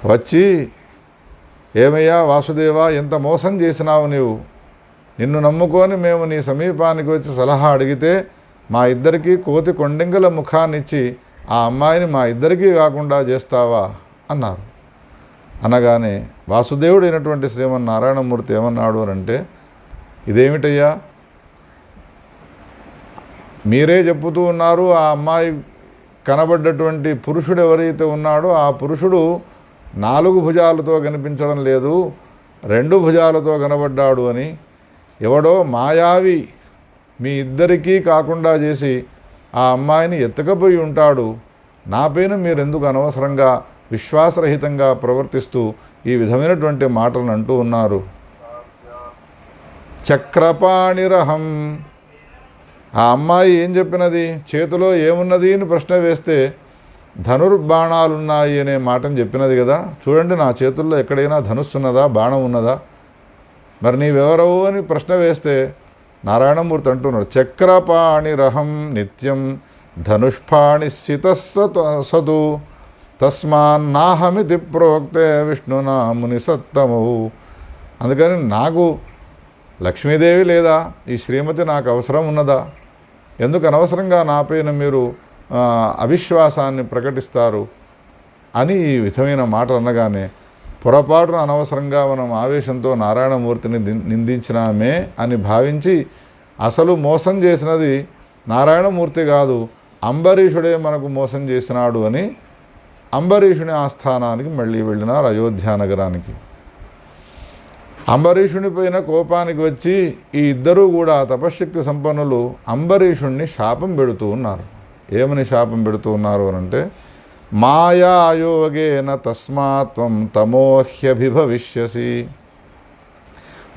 వచ్చి, ఏమయ్యా వాసుదేవా, ఎంత మోసం చేసినావు నీవు, నిన్ను నమ్ముకొని మేము నీ సమీపానికి వచ్చి సలహా అడిగితే మా ఇద్దరికీ కోతి కొండెంగల ముఖాన్నిచ్చి ఆ అమ్మాయిని మా ఇద్దరికీ కాకుండా చేస్తావా అన్నారు. అనగానే వాసుదేవుడు అయినటువంటి శ్రీమన్నారాయణమూర్తి ఏమన్నాడు అనంటే, ఇదేమిటయ్యా, మీరే చెప్పుతూ ఉన్నారు ఆ అమ్మాయి కనబడ్డటువంటి పురుషుడు ఎవరైతే ఉన్నాడో ఆ పురుషుడు 4 భుజాలతో కనిపించడం లేదు, 2 భుజాలతో కనబడ్డాడు అని. ఎవడో మాయావి మీ ఇద్దరికీ కాకుండా చేసి ఆ అమ్మాయిని ఎత్తుకపోయి ఉంటాడు. నా పైన మీరెందుకు అనవసరంగా విశ్వాసరహితంగా ప్రవర్తిస్తూ ఈ విధమైనటువంటి మాటలను అంటూ ఉన్నారు. చక్రపాణిరహం, ఆ అమ్మాయి ఏం చెప్పినది, చేతిలో ఏమున్నది అని ప్రశ్న వేస్తే ధనుర్బాణాలున్నాయి అనే మాటను చెప్పినది కదా. చూడండి, నా చేతుల్లో ఎక్కడైనా ధనుస్సు ఉన్నదా, బాణం ఉన్నదా? మరి నీవెవరవు అని ప్రశ్న వేస్తే నారాయణమూర్తి అంటున్నాడు, చక్రపాణిరహం నిత్యం ధనుష్పాణి సతు తస్మాన్నాహమితి ప్రోక్తే విష్ణునా ముని సత్తమవు. అందుకని నాకు లక్ష్మీదేవి లేదా, ఈ శ్రీమతి నాకు అవసరం ఉన్నదా? ఎందుకు అనవసరంగా నాపైన మీరు అవిశ్వాసాన్ని ప్రకటిస్తారు అని ఈ విధమైన మాటలు అనగానే, పొరపాటున అనవసరంగా మనం ఆవేశంతో నారాయణమూర్తిని నిందించినామే అని భావించి, అసలు మోసం చేసినది నారాయణమూర్తి కాదు, అంబరీషుడే మనకు మోసం చేసినాడు అని అంబరీషుని ఆస్థానానికి మళ్ళీ వెళ్ళినారు, అయోధ్య నగరానికి. అంబరీషుని పైన కోపానికి వచ్చి ఈ ఇద్దరూ కూడా తపశ్శక్తి సంపన్నులు అంబరీషుణ్ణి శాపం పెడుతూ ఉన్నారు. ఏమని శాపం పెడుతూ ఉన్నారు అనంటే, మాయాయోగేన తస్మాత్వం తమోహ్యభిభవిష్యసి.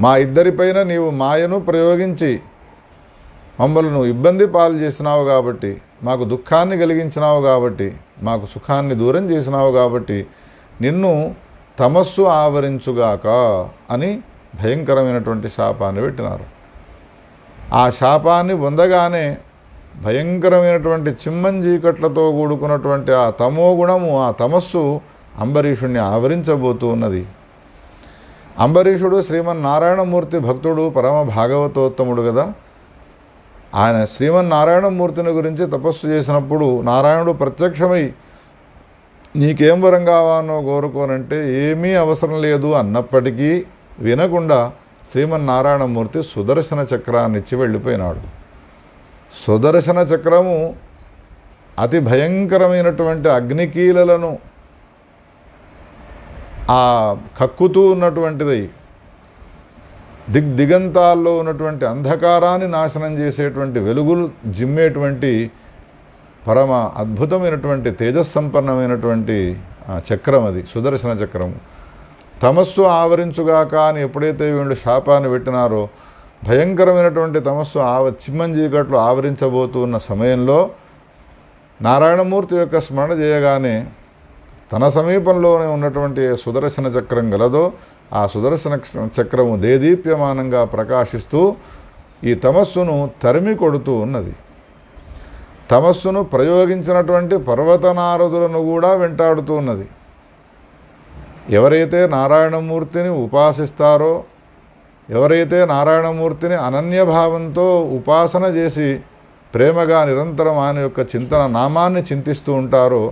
మా ఇద్దరిపైన నీవు మాయను ప్రయోగించి మమ్మల్ని ఇబ్బంది పాలు చేసినావు కాబట్టి, మాకు దుఃఖాన్ని కలిగించినావు కాబట్టి, మాకు సుఖాన్ని దూరం చేసినావు కాబట్టి నిన్ను తమస్సు ఆవరించుగాక అని భయంకరమైనటువంటి శాపాన్ని పెట్టినారు. ఆ శాపాన్ని పొందగానే భయంకరమైనటువంటి చిమ్మంజీకట్లతో కూడుకున్నటువంటి ఆ తమో గుణము, ఆ తమస్సు అంబరీషుణ్ణి ఆవరించబోతూ ఉన్నది. అంబరీషుడు శ్రీమన్నారాయణమూర్తి భక్తుడు, పరమ భాగవతోత్తముడు కదా. ఆయన శ్రీమన్నారాయణమూర్తిని గురించి తపస్సు చేసినప్పుడు నారాయణుడు ప్రత్యక్షమై నీకేం వరం కావాలో కోరుకోనంటే ఏమీ అవసరం లేదు అన్నప్పటికీ వినకుండా శ్రీమన్నారాయణమూర్తి సుదర్శన చక్రాన్ని ఇచ్చి వెళ్ళిపోయినాడు. సుదర్శన చక్రము అతి భయంకరమైనటువంటి అగ్నికీలలను ఆ కక్కుతూ ఉన్నటువంటిది, దిగంతాల్లో ఉన్నటువంటి అంధకారాన్ని నాశనం చేసేటువంటి, వెలుగులు జిమ్మేటువంటి పరమ అద్భుతమైనటువంటి తేజస్సంపన్నమైనటువంటి చక్రం అది, సుదర్శన చక్రము. తమస్సు ఆవరించుగాక అని ఎప్పుడైతే వీళ్ళు శాపాన్ని పెట్టినారో, భయంకరమైనటువంటి తమస్సు చిమ్మంజీకట్లు ఆవరించబోతూ ఉన్న సమయంలో నారాయణమూర్తి యొక్క స్మరణ చేయగానే తన సమీపంలోనే ఉన్నటువంటి సుదర్శన చక్రం గలదో ఆ సుదర్శన చక్రము దేదీప్యమానంగా ప్రకాశిస్తూ ఈ తమస్సును తరిమి కొడుతూ ఉన్నది. తమస్సును ప్రయోగించినటువంటి పర్వతనారదులను కూడా వెంటాడుతూ ఉన్నది. ఎవరైతే నారాయణమూర్తిని ఉపాసిస్తారో, ఎవరైతే నారాయణమూర్తిని అనన్యభావంతో ఉపాసన చేసి ప్రేమగా నిరంతరం ఆయన యొక్క చింతన నామాన్ని చింతిస్తూ ఉంటారో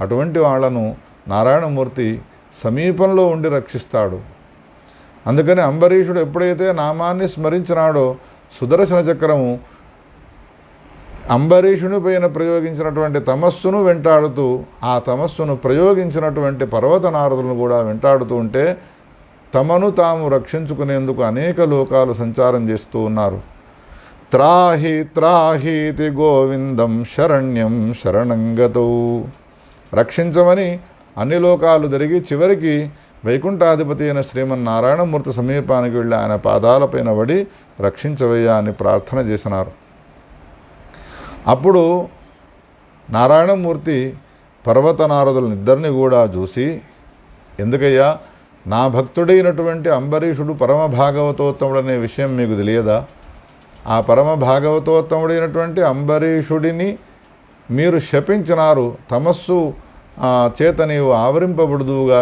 అటువంటి వాళ్లను నారాయణమూర్తి సమీపంలో ఉండి రక్షిస్తాడు. అందుకని అంబరీషుడు ఎప్పుడైతే నామాన్ని స్మరించినాడో సుదర్శన చక్రము అంబరీషుని పైన ప్రయోగించినటువంటి తమస్సును వెంటాడుతూ, ఆ తమస్సును ప్రయోగించినటువంటి పర్వతనారదులను కూడా వెంటాడుతూ ఉంటే తమను తాము రక్షించుకునేందుకు అనేక లోకాలు సంచారం చేస్తూ ఉన్నారు. త్రాహి త్రాహీతి గోవిందం శరణ్యం శరణంగతౌ. రక్షించమని అన్ని లోకాలు జరిగి చివరికి వైకుంఠాధిపతి అయిన శ్రీమన్నారాయణమూర్తి సమీపానికి వెళ్ళి ఆయన పాదాలపైన పడి రక్షించవయ్యా అని ప్రార్థన చేసినారు. అప్పుడు నారాయణమూర్తి పర్వతనారదులనిద్దరిని కూడా చూసి, ఎందుకయ్యా నా భక్తుడైనటువంటి అంబరీషుడు పరమ భాగవతోత్తముడు అనే విషయం మీకు తెలియదా? ఆ పరమ భాగవతోత్తముడైనటువంటి అంబరీషుడిని మీరు శపించినారు, తమస్సు చేత నీవు ఆవరింపబడుదువుగా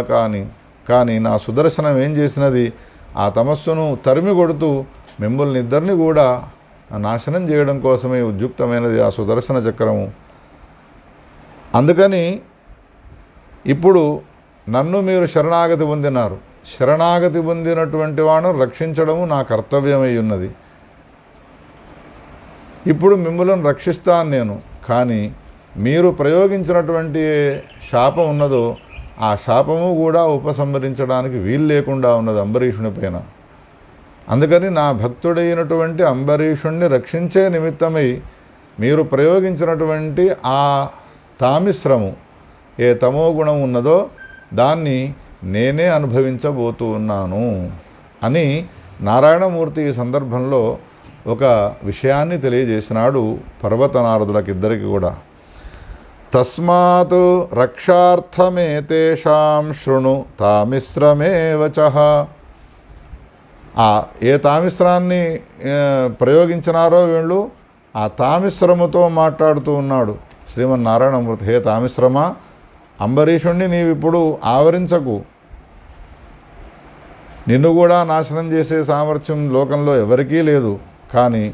కానీ నా సుదర్శనం ఏం చేసినది, ఆ తమస్సును తరిమి కొడుతూ మిమ్మల్ని ఇద్దరిని కూడా నాశనం చేయడం కోసమే ఉద్యుక్తమైనది ఆ సుదర్శన చక్రము. అందుకని ఇప్పుడు నన్ను మీరు శరణాగతి పొందినారు. శరణాగతి పొందినటువంటి వాడు రక్షించడము నా కర్తవ్యమై ఉన్నది. ఇప్పుడు మిమ్మల్ని రక్షిస్తాను నేను. కానీ మీరు ప్రయోగించినటువంటి శాపం ఉన్నదో ఆ శాపము కూడా ఉపసంహరించడానికి వీలు లేకుండా ఉన్నది అంబరీషుని పైన. అందుకని నా భక్తుడైనటువంటి అంబరీషుణ్ణి రక్షించే నిమిత్తమై మీరు ప్రయోగించినటువంటి ఆ తామిశ్రము, ఏ తమో గుణం ఉన్నదో దాన్ని నేనే అనుభవించబోతూ ఉన్నాను అని నారాయణమూర్తి ఈ సందర్భంలో ఒక విషయాన్ని తెలియజేసినాడు పర్వతనారదులకిద్దరికి కూడా. తస్మాత్ రక్షార్థమేతేషాం శృణు తామిశ్రమేవచః. ఏ తామిశ్రాన్ని ప్రయోగించినారో వీళ్ళు ఆ తామిశ్రముతో మాట్లాడుతూ ఉన్నాడు శ్రీమన్నారాయణమూర్తి. హే తామిశ్రమ, అంబరీషుణ్ణి నీవిప్పుడు ఆవరించకు. నిన్ను కూడా నాశనం చేసే సామర్థ్యం లోకంలో ఎవరికీ లేదు. కానీ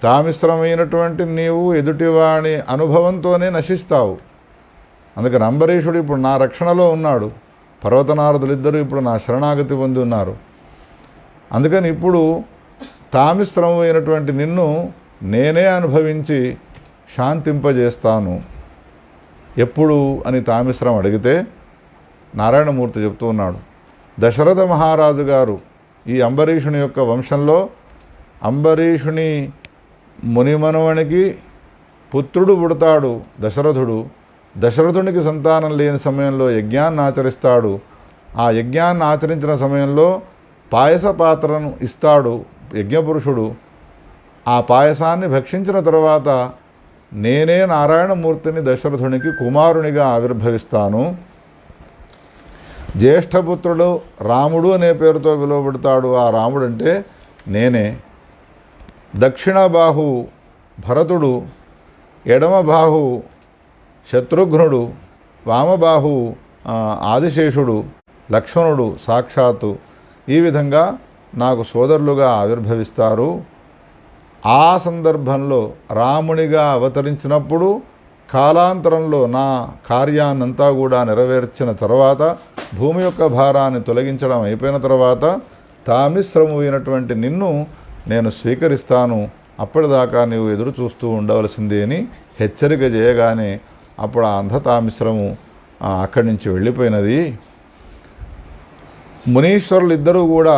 తామిశ్రమైనటువంటి నీవు ఎదుటివాడి అనుభవంతోనే నశిస్తావు. అందుకని అంబరీషుడు ఇప్పుడు నా రక్షణలో ఉన్నాడు. పర్వతనారదులిద్దరూ ఇప్పుడు నా శరణాగతి పొంది ఉన్నారు. అందుకని ఇప్పుడు తామిశ్రమం అయినటువంటి నిన్ను నేనే అనుభవించి శాంతింపజేస్తాను. ఎప్పుడు అని తామిశ్రం అడిగితే నారాయణమూర్తి చెప్తూ ఉన్నాడు, దశరథ మహారాజు గారు ఈ అంబరీషుని యొక్క వంశంలో అంబరీషుని మునిమనువనికి పుత్రుడు పుడతాడు దశరథుడు. దశరథునికి సంతానం లేని సమయంలో యజ్ఞాన్ని ఆచరిస్తాడు. ఆ యజ్ఞాన్ని ఆచరించిన సమయంలో పాయస పాత్రను ఇస్తాడు యజ్ఞపురుషుడు. ఆ పాయసాన్ని భక్షించిన తర్వాత నేనే నారాయణమూర్తిని దశరథునికి కుమారునిగా ఆవిర్భవిస్తాను. జ్యేష్ఠపుత్రుడు రాముడు అనే పేరుతో పిలువబడతాడు. ఆ రాముడు అంటే నేనే. దక్షిణ బాహు భరతుడు, ఎడమ బాహు శత్రుఘ్నుడు, వామబాహు ఆదిశేషుడు, లక్ష్మణుడు సాక్షాత్తు ఈ విధంగా నాకు సోదరులుగా ఆవిర్భవిస్తారు. ఆ సందర్భంలో రామునిగా అవతరించినప్పుడు కాలాంతరంలో నా కార్యాన్నంతా కూడా నెరవేర్చిన తర్వాత భూమి యొక్క భారాన్ని తొలగించడం అయిపోయిన తర్వాత తామిశ్రము అయినటువంటి నిన్ను నేను స్వీకరిస్తాను. అప్పటిదాకా నీవు ఎదురు చూస్తూ ఉండవలసిందే అని హెచ్చరిక చేయగానే అప్పుడు ఆ అంధతామిశ్రము అక్కడి నుంచి వెళ్ళిపోయినది. మునీశ్వరులు ఇద్దరూ కూడా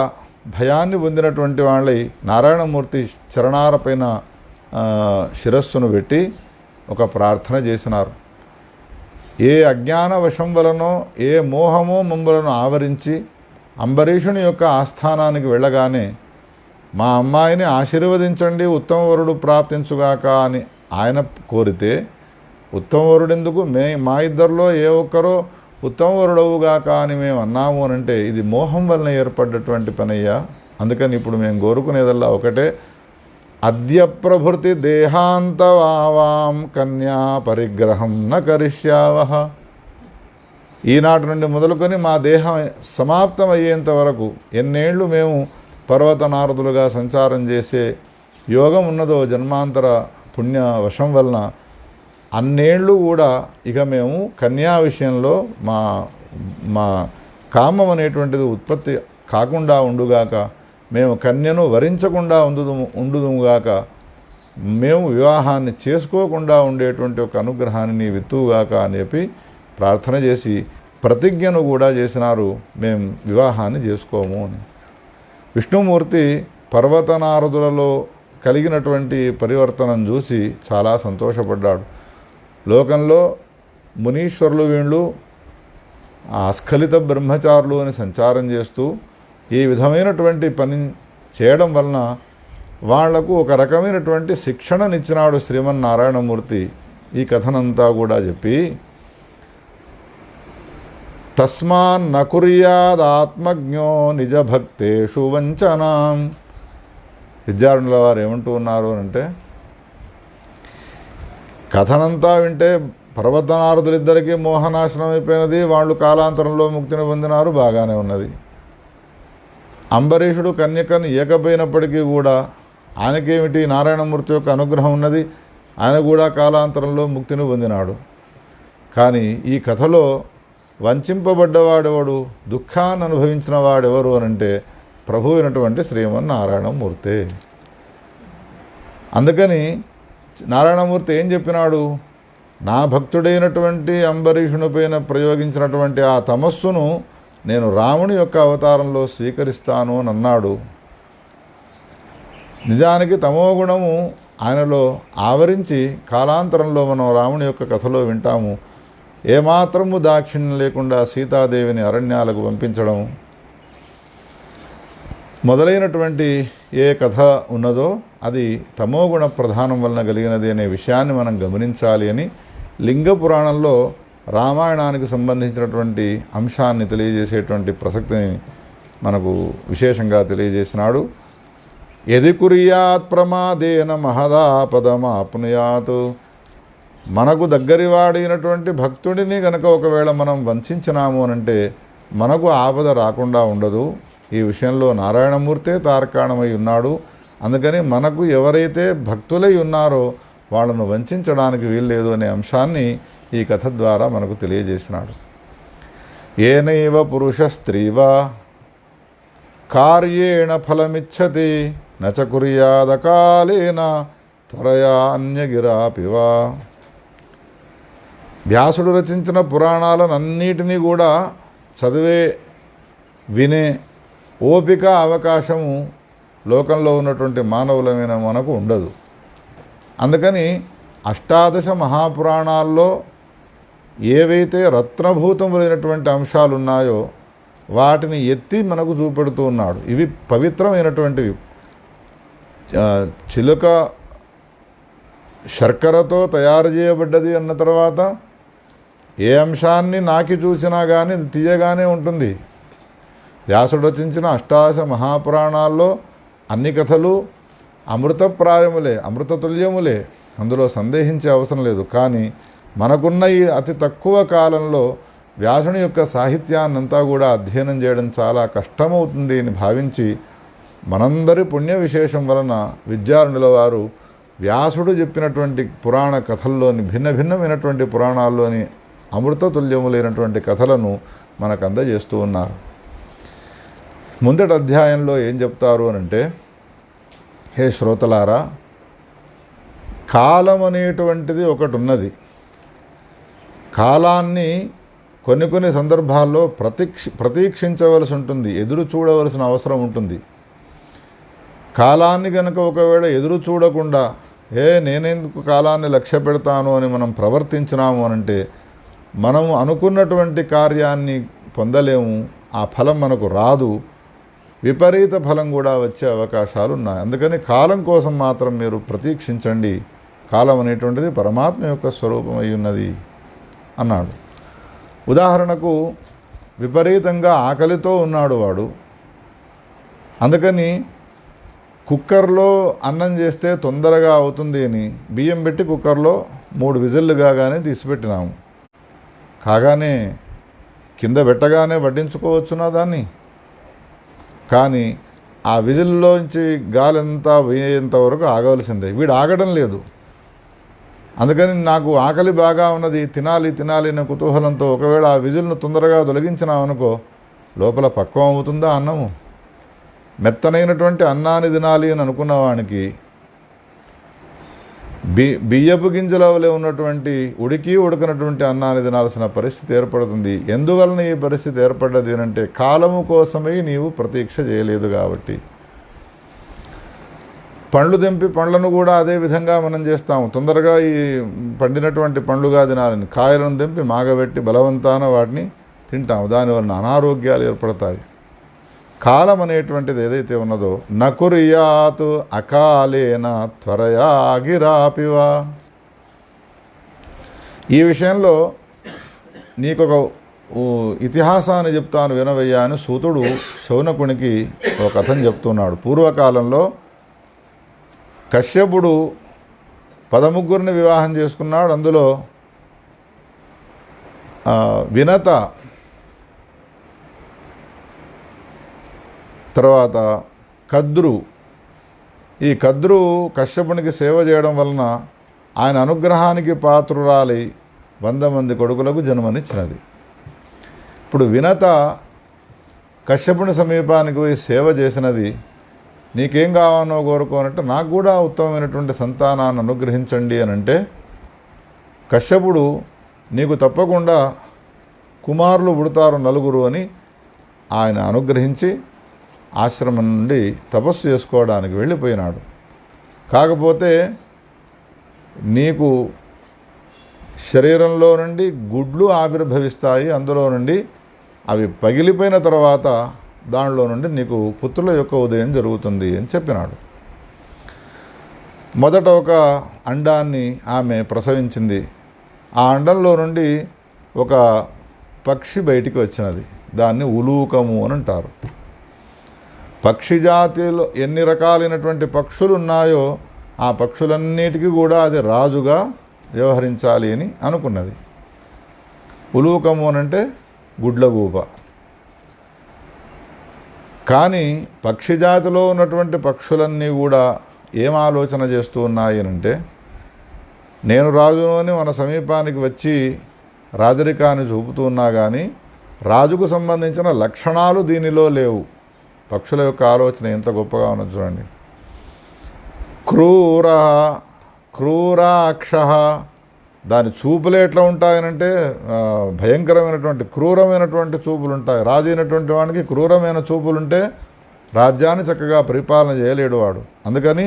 భయాన్ని పొందినటువంటి వాళ్ళై నారాయణమూర్తి చరణాలపైన శిరస్సును పెట్టి ఒక ప్రార్థన చేసినారు. ఏ అజ్ఞాన వశం వలనో ఏ మోహమో మమ్మలను ఆవరించి అంబరీషుని యొక్క ఆస్థానానికి వెళ్ళగానే మా అమ్మాయిని ఆశీర్వదించండి, ఉత్తమవరుడు ప్రాప్తించుగాక అని ఆయన కోరితే ఉత్తమవరుడెందుకు, మా ఇద్దరిలో ఏ ఒక్కరో ఉత్తమవరుడవుగాక అని మేము అన్నాము అని అంటే ఇది మోహం వలన ఏర్పడ్డటువంటి పనయ్యా. అందుకని ఇప్పుడు మేము కోరుకునేదల్లా ఒకటే, అద్య ప్రభృతి దేహాంతవాం కన్యా పరిగ్రహం న కరిష్యావహ. ఈనాటి నుండి మొదలుకొని మా దేహం సమాప్తం అయ్యేంత వరకు ఎన్నేళ్ళు మేము పర్వతనారదులుగా సంచారం చేసే యోగం ఉన్నదో జన్మాంతర పుణ్య వశం వలన అన్నేళ్ళు కూడా ఇక మేము కన్యా విషయంలో మా కామం అనేటువంటిది ఉత్పత్తి కాకుండా ఉండుగాక, మేము కన్యను వరించకుండా ఉండుదుముగాక, మేము వివాహాన్ని చేసుకోకుండా ఉండేటువంటి ఒక అనుగ్రహాన్ని నీ విత్తుగాక అని చెప్పి ప్రార్థన చేసి ప్రతిజ్ఞను కూడా చేసినారు, మేము వివాహాన్ని చేసుకోము అని. విష్ణుమూర్తి పర్వతనారదులలో కలిగినటువంటి పరివర్తనం చూసి చాలా సంతోషపడ్డాడు. లోకంలో మునీశ్వరులు వీళ్ళు అస్ఖలిత బ్రహ్మచారులు అని సంచారం చేస్తూ ఈ విధమైనటువంటి పని చేయడం వలన వాళ్లకు ఒక రకమైనటువంటి శిక్షణనిచ్చినాడు శ్రీమన్నారాయణమూర్తి. ఈ కథనంతా కూడా చెప్పి తస్మాన్న కుర్యాదాత్మజ్ఞో నిజభక్తేషు వంచనాం. విద్యారణుల వారు ఏమంటూ ఉన్నారు అంటే, కథనంతా వింటే పర్వతనారదులిద్దరికీ మోహనాశనం అయిపోయినది, వాళ్ళు కాలాంతరంలో ముక్తిని పొందినారు, బాగానే ఉన్నది. అంబరీషుడు కన్యకను ఏకపోయినప్పటికీ కూడా ఆయనకేమిటి, నారాయణమూర్తి యొక్క అనుగ్రహం ఉన్నది, ఆయన కూడా కాలాంతరంలో ముక్తిని పొందినాడు. కానీ ఈ కథలో వంచింపబడ్డవాడెవడు, దుఃఖాన్ని అనుభవించిన వాడెవరు అనంటే ప్రభు అయినటువంటి శ్రీమన్నారాయణమూర్తే. అందుకని నారాయణమూర్తి ఏం చెప్పినాడు, నా భక్తుడైనటువంటి అంబరీషుని పైన ప్రయోగించినటువంటి ఆ తమస్సును నేను రాముని యొక్క అవతారంలో స్వీకరిస్తాను అని అన్నాడు. నిజానికి తమోగుణము ఆయనలో ఆవరించి కాలాంతరంలో మనం రాముని యొక్క కథలో వింటాము. ఏమాత్రము దాక్షిణ్యం లేకుండా సీతాదేవిని అరణ్యాలకు పంపించడం మొదలైనటువంటి ఏ కథ ఉన్నదో అది తమోగుణ ప్రధానం వలన కలిగినది అనే విషయాన్ని మనం గమనించాలి అని లింగ పురాణంలో రామాయణానికి సంబంధించినటువంటి అంశాన్ని తెలియజేసేటువంటి ప్రసక్తిని మనకు విశేషంగా తెలియజేసినాడు. యది కుర్యాత్ ప్రమాదేన మహదాపదమాప్నుయాత్. మనకు దగ్గరివాడైనటువంటి భక్తుడిని కనుక ఒకవేళ మనం వంచినాము అనంటే మనకు ఆపద రాకుండా ఉండదు. ఈ విషయంలో నారాయణమూర్తే తార్కాణమై ఉన్నాడు. అందుకని మనకు ఎవరైతే భక్తులై ఉన్నారో వాళ్ళను వంచడానికి వీల్లేదు అనే అంశాన్ని ఈ కథ ద్వారా మనకు తెలియజేసినాడు. ఏనైవ పురుష స్త్రీవా కార్యేణ ఫలమిచ్చతి నచ కుర్యాదకాలేన త్వరయా అన్యగిరాపివా. వ్యాసుడు రచించిన పురాణాలనన్నిటినీ కూడా చదివే వినే ఓపిక అవకాశము లోకంలో ఉన్నటువంటి మానవులమైన మనకు ఉండదు. అందుకని అష్టాదశ మహాపురాణాల్లో ఏవైతే రత్నభూతములైనటువంటి అంశాలు ఉన్నాయో వాటిని ఎత్తి మనకు చూపెడుతూ ఉన్నాడు. ఇవి పవిత్రమైనటువంటివి. చిలుక శర్కరతో తయారు చేయబడ్డది అన్న తర్వాత ఏ అంశాన్ని నాకి చూసినా కానీ తీయగానే ఉంటుంది. వ్యాసుడు రచించిన అష్టాదశ మహాపురాణాల్లో అన్ని కథలు అమృతప్రాయములే, అమృతతుల్యములే, అందులో సందేహించే అవసరం లేదు. కానీ మనకున్న ఈ అతి తక్కువ కాలంలో వ్యాసుని యొక్క సాహిత్యాన్నంతా కూడా అధ్యయనం చేయడం చాలా కష్టమవుతుంది అని భావించి మనందరి పుణ్య విశేషం వలన విద్యారణుల వారు వ్యాసుడు చెప్పినటువంటి పురాణ కథల్లోని భిన్న భిన్నమైనటువంటి పురాణాల్లోని అమృతతుల్యములైనటువంటి కథలను మనకు అందజేస్తూ ఉన్నారు. ముందటి అధ్యాయంలో ఏం చెప్తారు అనంటే, హే శ్రోతలారా, కాలం అనేటువంటిది ఒకటి ఉన్నది. కాలాన్ని కొన్ని సందర్భాల్లో ప్రతీక్షించవలసి ఉంటుంది, ఎదురు చూడవలసిన అవసరం ఉంటుంది. కాలాన్ని కనుక ఒకవేళ ఎదురు చూడకుండా నేనెందుకు కాలాన్ని లక్ష్య పెడతాను అని మనం ప్రవర్తించినాము అనంటే మనము అనుకున్నటువంటి కార్యాన్ని పొందలేము, ఆ ఫలం మనకు రాదు, విపరీత ఫలం కూడా వచ్చే అవకాశాలు ఉన్నాయి. అందుకని కాలం కోసం మాత్రం మీరు ప్రతీక్షించండి. కాలం అనేటువంటిది పరమాత్మ యొక్క స్వరూపమై ఉన్నది అన్నాడు. ఉదాహరణకు విపరీతంగా ఆకలితో ఉన్నాడు వాడు. అందుకని కుక్కర్లో అన్నం చేస్తే తొందరగా అవుతుంది అని బియ్యం పెట్టి కుక్కర్లో 3 విజిల్లు కాగానే తీసిపెట్టినాము. కాగానే కింద పెట్టగానే వడ్డించుకోవచ్చునా దాన్ని? కానీ ఆ విజిల్లోంచి గాలంతా వేయేంత వరకు ఆగవలసిందే. వీడు ఆగడం లేదు. అందుకని నాకు ఆకలి బాగా ఉన్నది, తినాలి అనే కుతూహలంతో ఒకవేళ ఆ విజిల్ను తొందరగా తొలగించినామనుకో లోపల పక్వం అవుతుందా అన్నము? మెత్తనైనటువంటి అన్నాన్ని తినాలి అని అనుకున్నవానికి బియ్యపు గింజలవలే ఉన్నటువంటి ఉడకనటువంటి అన్నాన్ని తినాల్సిన పరిస్థితి ఏర్పడుతుంది. ఎందువలన ఈ పరిస్థితి ఏర్పడ్డది అంటే కాలము కోసమే నీవు ప్రతీక్ష చేయలేదు కాబట్టి. పండ్లు తెంపి పండ్లను కూడా అదే విధంగా మనం చేస్తాము. తొందరగా ఈ పండినటువంటి పండ్లుగా తినాలని కాయలను తెంపి మాగబెట్టి బలవంతాన వాటిని తింటాము. దానివలన అనారోగ్యాలు ఏర్పడతాయి. కాలం అనేటువంటిది ఏదైతే ఉన్నదో నకుర్యాత్ అకాలేన త్వరయా గిరాపివా. ఈ విషయంలో నీకొక ఇతిహాసాన్ని చెప్తాను వినవయ్యా అని సూతుడు శౌనకునికి ఒక కథను చెప్తున్నాడు. పూర్వకాలంలో కశ్యపుడు 13 వివాహం చేసుకున్నాడు. అందులో వినత, తర్వాత కద్రు. ఈ కద్రు కశ్యపునికి సేవ చేయడం వలన ఆయన అనుగ్రహానికి పాత్రురాలి 100 మంది కొడుకులకు జన్మనిచ్చినది. ఇప్పుడు వినత కశ్యపుని సమీపానికి పోయి సేవ చేసినది. నీకేం కావాలో కోరుకోనంటే నాకు కూడా ఉత్తమమైనటువంటి సంతానాన్ని అనుగ్రహించండి అని అంటే, కశ్యపుడు నీకు తప్పకుండా కుమారులు పుడతారు 4 అని ఆయన అనుగ్రహించి ఆశ్రమం నుండి తపస్సు చేసుకోవడానికి వెళ్ళిపోయినాడు. కాకపోతే నీకు శరీరంలో నుండి గుడ్లు ఆవిర్భవిస్తాయి, అందులో నుండి అవి పగిలిపోయిన తర్వాత దానిలో నుండి నీకు పుత్రుల యొక్క ఉదయం జరుగుతుంది అని చెప్పినాడు. మొదట ఒక అండాన్ని ఆమె ప్రసవించింది. ఆ అండంలో నుండి ఒక పక్షి బయటికి వచ్చినది. దాన్ని ఉలూకము అని అంటారు. పక్షి జాతిలో ఎన్ని రకాలైనటువంటి పక్షులు ఉన్నాయో ఆ పక్షులన్నిటికీ కూడా అది రాజుగా వ్యవహరించాలి అని అనుకున్నది. ఉలూకము అనంటే గుడ్లగూబ. కానీ పక్షి జాతిలో ఉన్నటువంటి పక్షులన్నీ కూడా ఏం ఆలోచన చేస్తూ ఉన్నాయి అంటే, నేను రాజులోని మన సమీపానికి వచ్చి రాజరికాన్ని చూపుతూ ఉన్నా కానీ రాజుకు సంబంధించిన లక్షణాలు దీనిలో లేవు. పక్షుల యొక్క ఆలోచన ఎంత గొప్పగా ఉన్నది చూడండి. క్రూరాక్ష, దాని చూపులే ఎట్లా ఉంటాయనంటే భయంకరమైనటువంటి క్రూరమైనటువంటి చూపులు ఉంటాయి. రాజు అయినటువంటి వాడికి క్రూరమైన చూపులుంటే రాజ్యాన్ని చక్కగా పరిపాలన చేయలేడు వాడు. అందుకని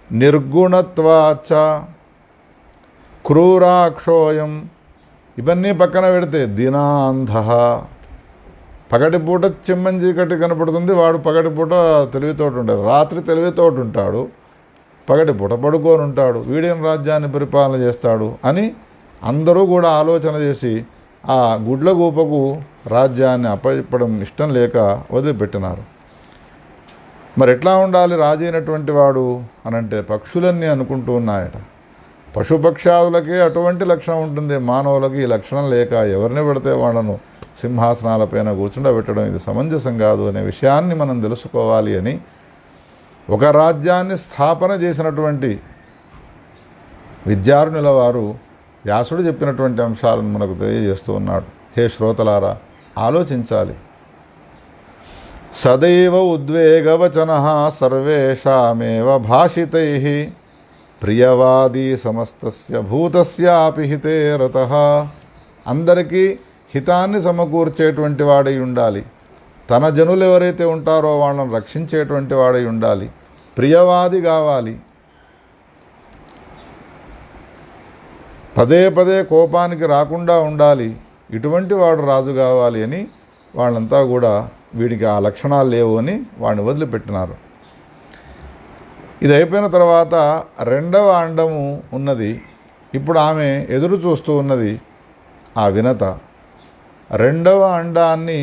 నిర్గుణత్వాచ క్రూరాక్షోయం ఇవన్నీ పక్కన పెడితే దినాంధ, పగటిపూట చిమ్మని చీకటి కనపడుతుంది, వాడు పగటిపూట తెలివితోటి ఉంటాడు. రాత్రి తెలివితోటి ఉంటాడు, పగటిపూట పడుకొని ఉంటాడు, వీడియన్ రాజ్యాన్ని పరిపాలన చేస్తాడు అని అందరూ కూడా ఆలోచన చేసి ఆ గుడ్లగూపకు రాజ్యాన్ని అప్పచెప్పడం ఇష్టం లేక వదిలిపెట్టినారు. మరి ఎట్లా ఉండాలి రాజు అయినటువంటి వాడు అనంటే పక్షులన్నీ అనుకుంటూ ఉన్నాయట. పశుపక్షాదులకే అటువంటి లక్షణం ఉంటుంది, మానవులకి ఈ లక్షణం లేక ఎవరిని పెడితే వాళ్ళను సింహాసనాలపైన కూర్చుండబెట్టడం ఇది సమంజసం కాదు అనే విషయాన్ని మనం తెలుసుకోవాలి అని ఒక రాజ్యాన్ని స్థాపన చేసినటువంటి విద్యార్థుల వారు వ్యాసుడు చెప్పినటువంటి అంశాలను మనకు తెలియజేస్తూ ఉన్నాడు. హే శ్రోతలారా, ఆలోచించాలి. సదైవ ఉద్వేగవచన సర్వేషామేవ భాషితైః ప్రియవాదీ సమస్తస్య భూతస్యాపి హితే రతః. అందరికీ హితాన్ని సమకూర్చేటువంటి వాడై ఉండాలి. తన జనులు ఎవరైతే ఉంటారో వాళ్ళని రక్షించేటువంటి వాడై ఉండాలి. ప్రియవాది కావాలి. పదే పదే కోపానికి రాకుండా ఉండాలి. ఇటువంటి వాడు రాజు కావాలి అని వాళ్ళంతా కూడా వీడికి ఆ లక్షణాలు లేవు అని వాడిని వదిలిపెట్టినారు. ఇది అయిపోయిన తర్వాత 2వ అండము ఉన్నది. ఇప్పుడు ఆమె ఎదురు చూస్తూ ఉన్నది ఆ వినత. 2వ అండాన్ని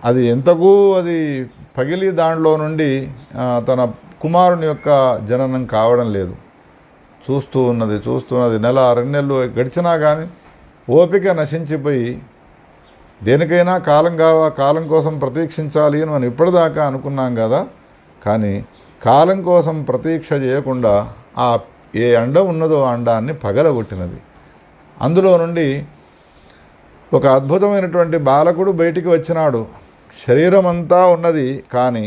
అది ఎంతకు అది పగిలి దాంట్లో నుండి తన కుమారుని యొక్క జననం కావడం లేదు. చూస్తూ ఉన్నది 1 నెల 2 నెలలు గడిచినా కానీ ఓపిక నశించిపోయి దేనికైనా కాలం కోసం ప్రతీక్షించాలి అని మనం ఇప్పటిదాకా అనుకున్నాం కదా. కానీ కాలం కోసం ప్రతీక్ష చేయకుండా ఆ ఏ అండం ఉన్నదో ఆ అండాన్ని పగలగొట్టినది. అందులో నుండి ఒక అద్భుతమైనటువంటి బాలకుడు బయటికి వచ్చినాడు. శరీరం అంతా ఉన్నది, కానీ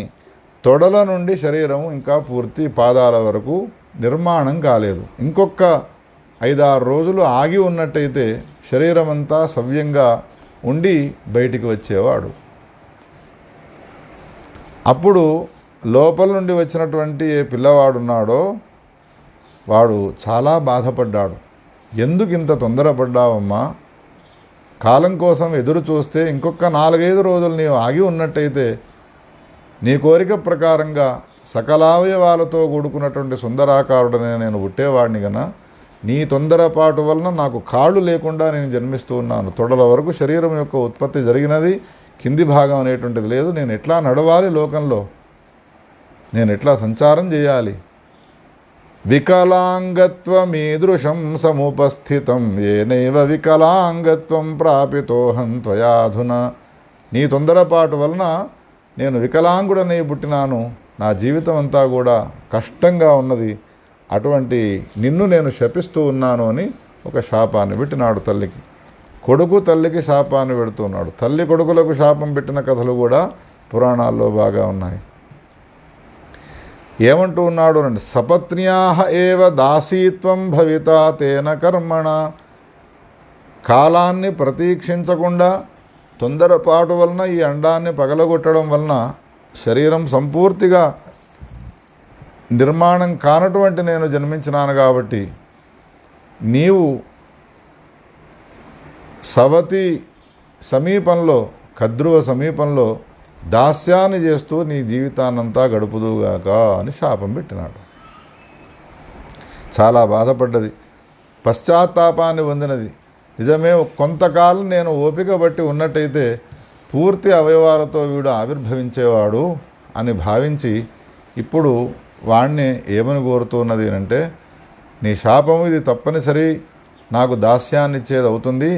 తొడల నుండి శరీరం ఇంకా పూర్తి పాదాల వరకు నిర్మాణం కాలేదు. ఇంకొక 5-6 రోజులు ఆగి ఉన్నట్టయితే శరీరం అంతా సవ్యంగా ఉండి బయటికి వచ్చేవాడు. అప్పుడు లోపల నుండి వచ్చినటువంటి ఏ పిల్లవాడున్నాడో వాడు చాలా బాధపడ్డాడు. ఎందుకు ఇంత తొందరపడ్డావమ్మా? కాలం కోసం ఎదురు చూస్తే ఇంకొక 4-5 రోజులు నీవు ఆగి ఉన్నట్టయితే నీ కోరిక ప్రకారంగా సకలావయవాలతో కూడుకున్నటువంటి సుందరాకారుడనే నేను పుట్టేవాడిని కన్నా నీ తొందరపాటు వలన నాకు కాళ్ళు లేకుండా నేను జన్మిస్తూ ఉన్నాను. తొడల వరకు శరీరం యొక్క ఉత్పత్తి జరిగినది, కింది భాగం అనేటువంటిది లేదు. నేను ఎట్లా నడవాలి లోకంలో? నేను ఎట్లా సంచారం చేయాలి? వికలాంగత్వమీదృశం సముపస్థితం ఏనైవ వికలాంగత్వం ప్రాపితోహం త్వయాధున. నీ తొందరపాటు వలన నేను వికలాంగుడనై పుట్టినాను, నా జీవితం అంతా కూడా కష్టంగా ఉన్నది, అటువంటి నిన్ను నేను శపిస్తూ ఉన్నాను అని ఒక శాపాన్ని పెట్టినాడు తల్లికి. కొడుకు తల్లికి శాపాన్ని పెడుతున్నాడు. తల్లి కొడుకులకు శాపం పెట్టిన కథలు కూడా పురాణాల్లో బాగా ఉన్నాయి. ఏమంటూ ఉన్నాడు అంటే, సపత్న్యాహ ఏవ దాసీత్వం భవితా తేన కర్మణ. కాలాన్ని ప్రతీక్షించకుండా తొందరపాటు వలన ఈ అండాన్ని పగలగొట్టడం వలన శరీరం సంపూర్తిగా నిర్మాణం కానటువంటి నేను జన్మించినాను కాబట్టి నీవు సవతి సమీపంలో, కద్రువ సమీపంలో దాస్యాన్ని చేస్తూ నీ జీవితాన్నంతా గడుపుదుగాక అని శాపం పెట్టినాడు. చాలా బాధపడ్డది, పశ్చాత్తాపాన్ని పొందినది. నిజమే, కొంతకాలం నేను ఓపిక బట్టి ఉన్నట్టయితే పూర్తి అవయవాలతో వీడు ఆవిర్భవించేవాడు అని భావించి ఇప్పుడు వాణ్ణి ఏమని కోరుతున్నది అంటే, నీ శాపం ఇది తప్పనిసరి నాకు దాస్యాన్ని ఇచ్చేది అవుతుంది.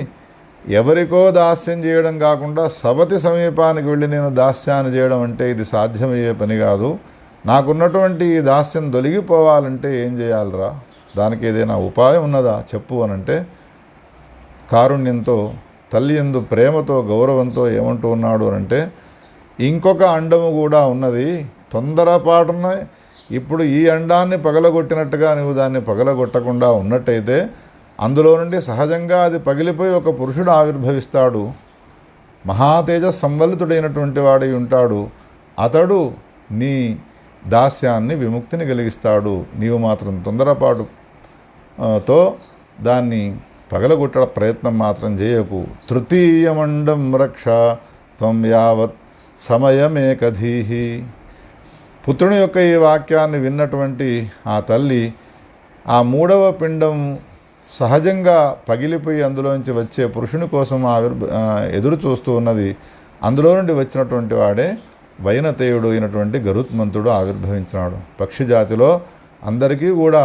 ఎవరికో దాస్యం చేయడం కాకుండా సవతి సమీపానికి వెళ్ళి నేను దాస్యాన్ని చేయడం అంటే ఇది సాధ్యమయ్యే పని కాదు. నాకున్నటువంటి ఈ దాస్యం తొలగిపోవాలంటే ఏం చేయాలిరా, దానికి ఏదైనా ఉపాయం ఉన్నదా చెప్పు అనంటే, కారుణ్యంతో తల్లి యందు ప్రేమతో గౌరవంతో ఏమంటూ ఉన్నాడు అంటే, ఇంకొక అండము కూడా ఉన్నది, తొందరపాటున ఇప్పుడు ఈ అండాన్ని పగలగొట్టినట్టుగా నువ్వు దాన్ని పగలగొట్టకుండా ఉన్నట్టయితే అందులో నుండి సహజంగా అది పగిలిపోయి ఒక పురుషుడు ఆవిర్భవిస్తాడు, మహాతేజ సంవలితుడైనటువంటి వాడై ఉంటాడు. అతడు నీ దాస్యాన్ని విముక్తిని కలిగిస్తాడు. నీవు మాత్రం తొందరపాటుతో దాన్ని పగలగొట్ట ప్రయత్నం మాత్రం చేయకు. తృతీయమండం రక్ష త్వం యావత్ సమయమేకధీహి. పుత్రుని యొక్క ఈ వాక్యాన్ని విన్నటువంటి ఆ తల్లి ఆ మూడవ పిండం సహజంగా పగిలిపోయి అందులోంచి వచ్చే పురుషుని కోసం ఎదురు చూస్తూ ఉన్నది. అందులో నుండి వచ్చినటువంటి వాడే వైనతేయుడు అయినటువంటి గరుత్మంతుడు ఆవిర్భవించినాడు. పక్షి జాతిలో అందరికీ కూడా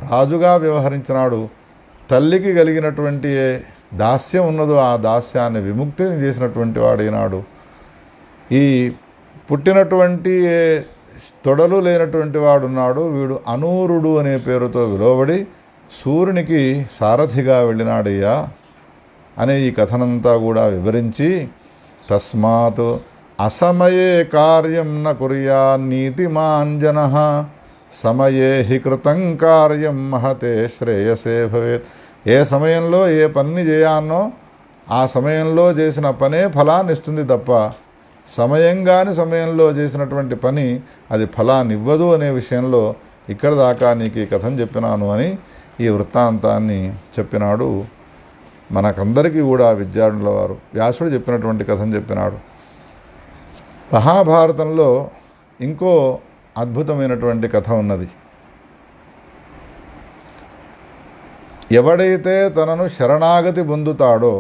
రాజుగా వ్యవహరించినాడు. తల్లికి కలిగినటువంటి దాస్యం ఉన్నదో ఆ దాస్యాన్ని విముక్తిని చేసినటువంటి వాడైనాడు. ఈ పుట్టినటువంటి తొడలు లేనటువంటి వాడున్నాడు, వీడు అనూరుడు అనే పేరుతో విలువబడి సూర్యునికి సారథిగా వెళ్ళినాడయ్యా అనే ఈ కథనంతా కూడా వివరించి, తస్మాత్ అసమయే కార్యం న కుర్యా నీతిమాన్ జనః సమయే హి కృతం కార్యం మహతే శ్రేయసే భవేత్. ఏ సమయంలో ఏ పని చేయానో ఆ సమయంలో చేసిన పనే ఫలాన్ని ఇస్తుంది తప్ప సమయంలో చేసినటువంటి పని అది ఫలాన్ని ఇవ్వదు అనే విషయంలో ఇక్కడ దాకా నీకు ఈ కథను చెప్పినాను అని ఈ వృత్తాంతాన్ని చెప్పినాడు. మనకందరికీ కూడా విద్యార్థుల వారు వ్యాసుడు చెప్పినటువంటి కథను చెప్పినాడు. మహాభారతంలో ఇంకో అద్భుతమైనటువంటి కథ ఉన్నది. ఎవడైతే తనను శరణాగతి పొందుతాడో,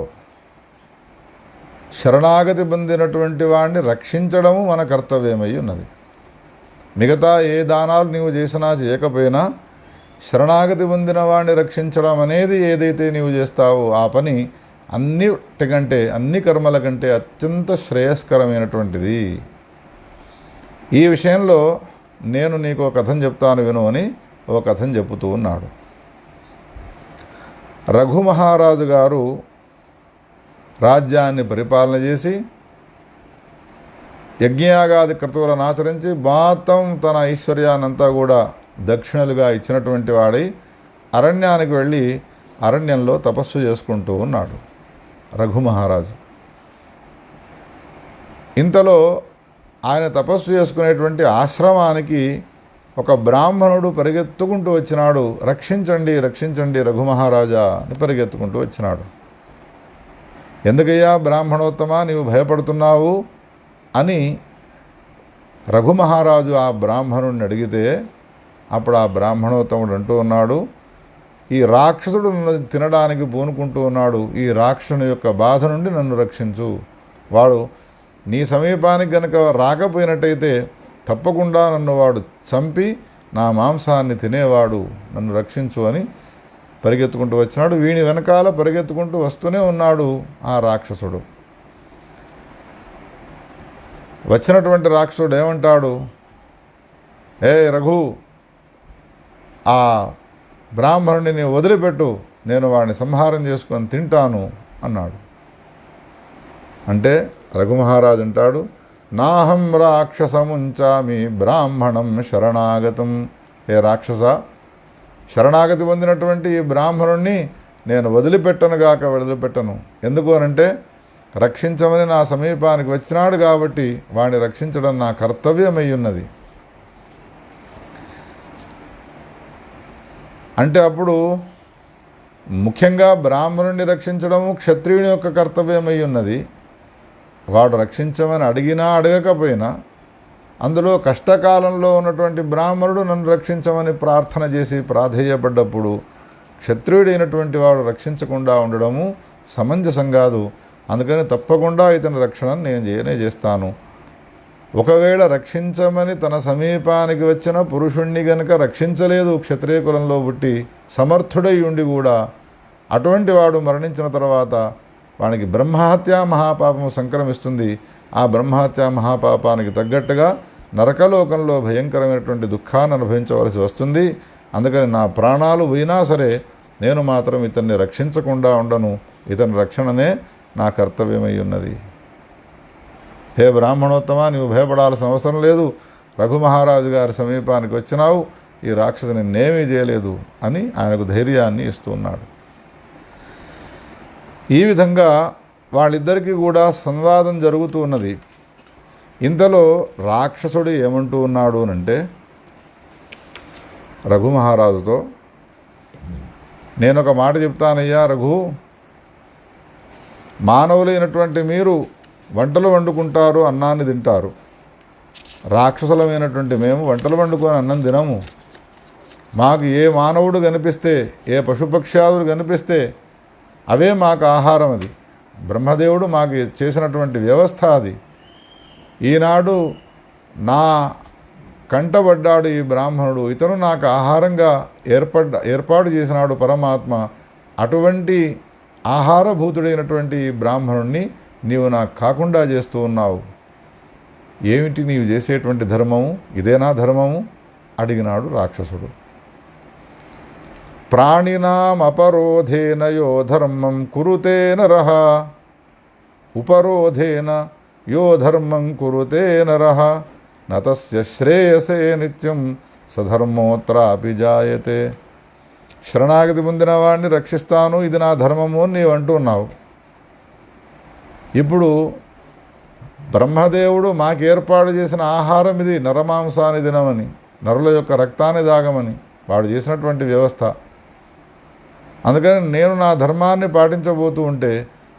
శరణాగతి పొందినటువంటి వాడిని రక్షించడము మన కర్తవ్యమై ఉన్నది. మిగతా ఏ దానాలు నీవు చేసినా చేయకపోయినా శరణాగతి పొందిన వాడిని రక్షించడం అనేది ఏదైతే నీవు చేస్తావో ఆ పని అన్నిటికంటే, అన్ని కర్మల కంటే అత్యంత శ్రేయస్కరమైనటువంటిది. ఈ విషయంలో నేను నీకు ఒక కథను చెప్తాను విను అని ఒక కథను చెబుతూ ఉన్నాడు. రఘు మహారాజు గారు రాజ్యాన్ని పరిపాలన చేసి యజ్ఞయాగాది క్రతువులను ఆచరించి మొత్తం తన ఐశ్వర్యాన్నంతా కూడా దక్షిణలుగా ఇచ్చినటువంటి వాడై అరణ్యానికి వెళ్ళి అరణ్యంలో తపస్సు చేసుకుంటూ ఉన్నాడు రఘు మహారాజు. ఇంతలో ఆయన తపస్సు చేసుకునేటువంటి ఆశ్రమానికి ఒక బ్రాహ్మణుడు పరిగెత్తుకుంటూ వచ్చినాడు. రక్షించండి రక్షించండి రఘు మహారాజా అని పరిగెత్తుకుంటూ వచ్చినాడు. ఎందుకయ్యా బ్రాహ్మణోత్తమా నీవు భయపడుతున్నావు అని రఘు మహారాజు ఆ బ్రాహ్మణుడిని అడిగితే అప్పుడు ఆ బ్రాహ్మణోత్తముడు అంటూ ఉన్నాడు, ఈ రాక్షసుడు నన్ను తినడానికి పూనుకుంటూ ఉన్నాడు, ఈ రాక్షసుని యొక్క బాధ నుండి నన్ను రక్షించు. వాడు నీ సమీపానికి గనక రాకపోయినట్టయితే తప్పకుండా నన్ను వాడు చంపి నా మాంసాన్ని తినేవాడు, నన్ను రక్షించు అని పరిగెత్తుకుంటూ వచ్చినాడు. వీని వెనకాల పరిగెత్తుకుంటూ వస్తూనే ఉన్నాడు ఆ రాక్షసుడు. వచ్చినటువంటి రాక్షసుడు ఏమంటాడు, ఏ రఘు, ఆ బ్రాహ్మణుడిని వదిలిపెట్టు, నేను వాడిని సంహారం చేసుకొని తింటాను అన్నాడు. అంటే రఘుమహారాజు అంటాడు, నాహం రాక్షసముంచామి బ్రాహ్మణం శరణాగతం. ఏ రాక్షస, శరణాగతి పొందినటువంటి ఈ బ్రాహ్మణుణ్ణి నేను వదిలిపెట్టను. ఎందుకు అనంటే రక్షించమని నా సమీపానికి వచ్చినాడు కాబట్టి వాడిని రక్షించడం నా కర్తవ్యమై ఉన్నది. అంటే అప్పుడు ముఖ్యంగా బ్రాహ్మణుడిని రక్షించడము క్షత్రియుని యొక్క కర్తవ్యమై ఉన్నది. వాడు రక్షించమని అడిగినా అడగకపోయినా అందులో కష్టకాలంలో ఉన్నటువంటి బ్రాహ్మణుడు నన్ను రక్షించమని ప్రార్థన చేసి ప్రాధేయపడ్డప్పుడు క్షత్రియుడైనటువంటి వాడు రక్షించకుండా ఉండడము సమంజసం కాదు. అందుకని తప్పకుండా ఇతని రక్షణ నేను చేస్తాను. ఒకవేళ రక్షించమని తన సమీపానికి వచ్చిన పురుషుణ్ణి గనుక రక్షించలేదు, క్షత్రియ కులంలో పుట్టి సమర్థుడై ఉండి కూడా అటువంటి వాడు మరణించిన తర్వాత వానికి బ్రహ్మహత్యా మహాపాపము సంక్రమిస్తుంది. ఆ బ్రహ్మహత్యా మహాపాపానికి తగ్గట్టుగా నరకలోకంలో భయంకరమైనటువంటి దుఃఖాన్ని అనుభవించవలసి వస్తుంది. అందుకని నా ప్రాణాలు పోయినా సరే నేను మాత్రం ఇతన్ని రక్షించకుండా ఉండను. ఇతని రక్షణనే నా కర్తవ్యమై ఉన్నది. హే బ్రాహ్మణోత్తమ, నీవు భయపడాల్సిన అవసరం లేదు. రఘుమహారాజు గారి సమీపానికి వచ్చినావు, ఈ రాక్షసుని నేమీ చేయలేదు అని ఆయనకు ధైర్యాన్ని ఇస్తున్నాడు. ఈ విధంగా వాళ్ళిద్దరికీ కూడా సంవాదం జరుగుతూ ఉన్నది. ఇంతలో రాక్షసుడు ఏమంటూ ఉన్నాడు అనంటే రఘుమహారాజుతో, నేనొక మాట చెప్తానయ్యా రఘు, మానవులైనటువంటి మీరు వంటలు వండుకుంటారు, అన్నాన్ని తింటారు. రాక్షసులమైనటువంటి మేము వంటలు వండుకొని అన్నం తినము. మాకు ఏ మానవుడు కనిపిస్తే, ఏ పశుపక్ష్యాదులు కనిపిస్తే అవే మాకు ఆహారం. అది బ్రహ్మదేవుడు మాకు చేసినటువంటి వ్యవస్థ అది. ఈనాడు నా కంటబడ్డాడు ఈ బ్రాహ్మణుడు, ఇతను నాకు ఆహారంగా ఏర్పాటు చేసినాడు పరమాత్మ. అటువంటి ఆహారభూతుడైనటువంటి ఈ బ్రాహ్మణుణ్ణి నీవు నాకు కాకుండా చేస్తూ ఉన్నావు. ఏమిటి నీవు చేసేటువంటి ధర్మము? ఇదేనా ధర్మము అడిగినాడు రాక్షసుడు. ప్రాణినాం అపరోధేన యో ధర్మం కురుతే నరః, ఉపరోధేన యో ధర్మం కురుతే నరః, నతస్య శ్రేయసే నిత్యం సధర్మోత్రాపి జాయతే. శరణాగతి పొందిన వాడిని రక్షిస్తాను, ఇది నా ధర్మము అని నీవు అంటున్నావు. ఇప్పుడు బ్రహ్మదేవుడు మాకు ఏర్పాటు చేసిన ఆహారం ఇది, నరమాంసాన్ని తినమని, నరుల యొక్క రక్తాన్ని దాగమని వాడు చేసినటువంటి వ్యవస్థ. అందుకని నేను నా ధర్మాన్ని పాటించబోతూ ఉంటే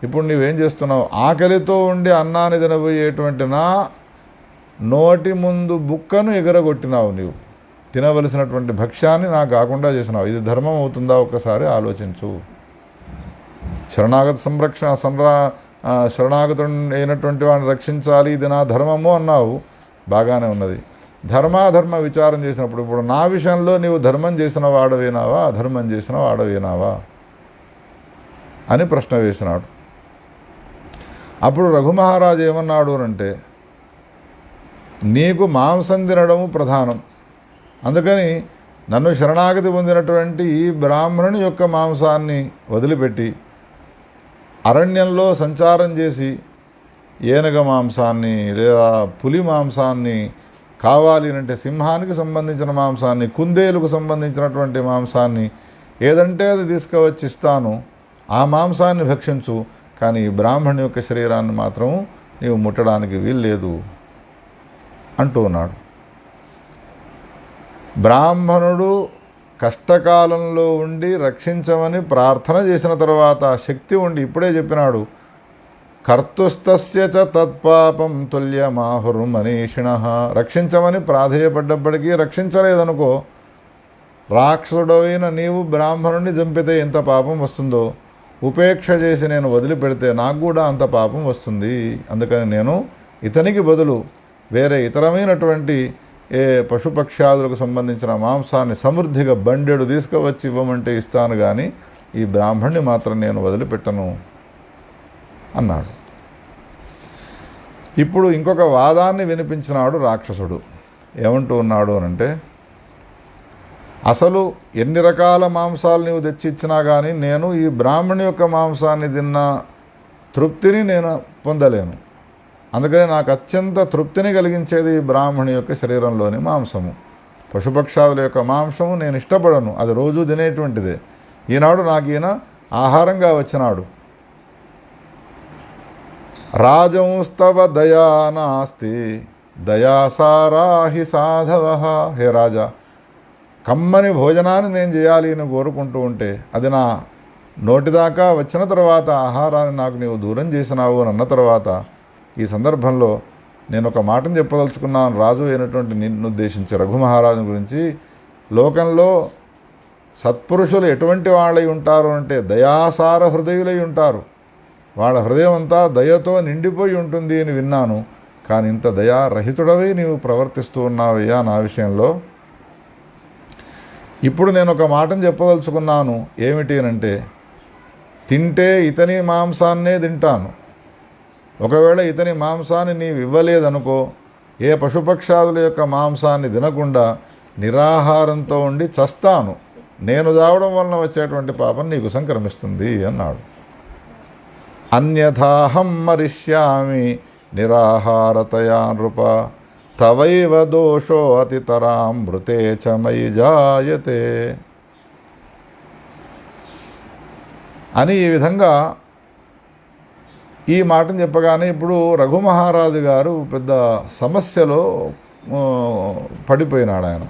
ఇప్పుడు నీవేం చేస్తున్నావు? ఆకలితో ఉండి అన్నాన్ని తినబోయేటువంటి నా నోటి ముందు బుక్కను ఎగరగొట్టినావు. నీవు తినవలసినటువంటి భక్ష్యాన్ని నాకు కాకుండా చేసినావు. ఇది ధర్మం అవుతుందా? ఒక్కసారి ఆలోచించు. శరణాగత శరణాగతుడు అయినటువంటి వాడిని రక్షించాలి, ఇది నా ధర్మము అన్నావు, బాగానే ఉన్నది. ధర్మాధర్మ విచారం చేసినప్పుడు ఇప్పుడు నా విషయంలో నీవు ధర్మం చేసిన వాడవేనావా, అధర్మం చేసిన వాడవేనావా అని ప్రశ్న వేసినాడు. అప్పుడు రఘుమహారాజు ఏమన్నాడు అంటే, నీకు మాంసం తినడము ప్రధానం, అందుకని నన్ను శరణాగతి పొందినటువంటి ఈ బ్రాహ్మణుని యొక్క మాంసాన్ని వదిలిపెట్టి అరణ్యంలో సంచారం చేసి ఏనుగ మాంసాన్ని లేదా పులి మాంసాన్ని కావాలి అంటే సింహానికి సంబంధించిన మాంసాన్ని, కుందేలుకు సంబంధించినటువంటి మాంసాన్ని ఏదంటే అది తీసుకువచ్చి ఇస్తాను, ఆ మాంసాన్ని భక్షించు, కానీ ఈ బ్రాహ్మణుని యొక్క శరీరాన్ని మాత్రం నీవు ముట్టడానికి వీల్లేదు అంటూ ఉన్నాడు. బ్రాహ్మణుడు కష్టకాలంలో ఉండి రక్షించమని ప్రార్థన చేసిన తర్వాత శక్తి ఉండి ఇప్పుడే చెప్పినాడు, కర్తుస్తస్య చ తత్పాపం తుల్యమాహురు మనీషిణః. రక్షించమని ప్రాధేయపడ్డప్పటికీ రక్షించలేదనుకో, రాక్షసుడైన నీవు బ్రాహ్మణుడిని చంపితే ఎంత పాపం వస్తుందో, ఉపేక్ష చేసి నేను వదిలిపెడితే నాకు కూడా అంత పాపం వస్తుంది. అందుకని నేను ఇతనికి బదులు వేరే ఇతరమైనటువంటి ఏ పశుపక్ష్యాదులకు సంబంధించిన మాంసాన్ని సమృద్ధిగా బండెడు తీసుకువచ్చి ఇవ్వమంటే ఇస్తాను, కానీ ఈ బ్రాహ్మణ్ణి మాత్రం నేను వదిలిపెట్టను అన్నాడు. ఇప్పుడు ఇంకొక వాదాన్ని వినిపించినాడు రాక్షసుడు. ఏమంటూ ఉన్నాడు అనంటే, అసలు ఎన్ని రకాల మాంసాలు నీవు తెచ్చి ఇచ్చినా కానీ నేను ఈ బ్రాహ్మణి యొక్క మాంసాన్ని తిన్న తృప్తిని నేను పొందలేను. అందుకని నాకు అత్యంత తృప్తిని కలిగించేది ఈ బ్రాహ్మణి యొక్క శరీరంలోని మాంసము. పశుపక్షాదుల యొక్క మాంసము నేను ఇష్టపడను, అది రోజు తినేటువంటిదే. ఈనాడు నాకు ఈయన ఆహారంగా వచ్చినాడు. రాజంస్తవ దయా నాస్తి దయాసారాహి సాధవ. హే రాజా, కమ్మని భోజనాన్ని నేను చేయాలి అని కోరుకుంటూ ఉంటే అది నా నోటిదాకా వచ్చిన తర్వాత ఆహారాన్ని నాకు నీవు దూరం చేసినావు అని అన్న తర్వాత ఈ సందర్భంలో నేను ఒక మాటను చెప్పదలుచుకున్నాను. రాజు అయినటువంటి నిన్ను ఉద్దేశించి, రఘుమహారాజు గురించి. లోకంలో సత్పురుషులు ఎటువంటి వాళ్ళై ఉంటారు అంటే దయాసార హృదయులై ఉంటారు. వాళ్ళ హృదయం అంతా దయతో నిండిపోయి ఉంటుంది అని విన్నాను. కానీ ఇంత దయారహితుడవై నీవు ప్రవర్తిస్తూ ఉన్నావయ్యా నా విషయంలో. ఇప్పుడు నేను ఒక మాటను చెప్పదలుచుకున్నాను. ఏమిటి అనంటే, తింటే ఇతని మాంసాన్నే తింటాను. ఒకవేళ ఇతని మాంసాన్ని నీవు ఇవ్వలేదనుకో, ఏ పశుపక్షాదుల యొక్క మాంసాన్ని తినకుండా నిరాహారంతో ఉండి చస్తాను. నేను చావడం వలన వచ్చేటువంటి పాపం నీకు సంక్రమిస్తుంది అన్నాడు. అన్యథాహం మరిష్యామి నిరాహారతయా నృప తవైవ దోషో అతితరామృతే చ మయి జాయతే అని ఈ విధంగా ఈ మాటను చెప్పగానే ఇప్పుడు రఘుమహారాజు గారు పెద్ద సమస్యలో పడిపోయినాడు. ఆయన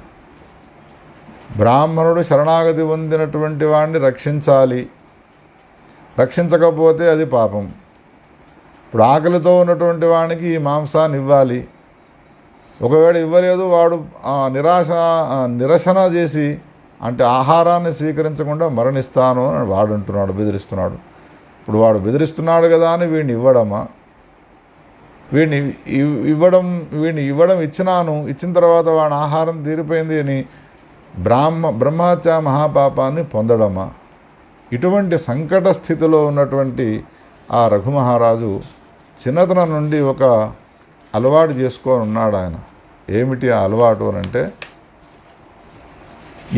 బ్రాహ్మణుడు శరణాగతి పొందినటువంటి వాడిని రక్షించాలి, రక్షించకపోతే అది పాపం. ఇప్పుడు ఆకలితో ఉన్నటువంటి వాడికి ఈ మాంసాన్ని ఇవ్వాలి. ఒకవేళ ఇవ్వలేదు, వాడు నిరసన చేసి అంటే ఆహారాన్ని స్వీకరించకుండా మరణిస్తాను అని వాడు అంటున్నాడు, బెదిరిస్తున్నాడు. ఇప్పుడు వాడు బెదిరిస్తున్నాడు కదా అని వీడిని ఇవ్వడమా? వీడిని ఇవ్వడం ఇచ్చినాను, ఇచ్చిన తర్వాత వాడి ఆహారం తీరిపోయింది అని బ్రహ్మహత్య మహాపాపాన్ని పొందడమా? ఇటువంటి సంకట స్థితిలో ఉన్నటువంటి ఆ రఘుమహారాజు చిన్నతనం నుండి ఒక అలవాటు చేసుకొని ఉన్నాడు ఆయన. ఏమిటి ఆ అలవాటు అని అంటే,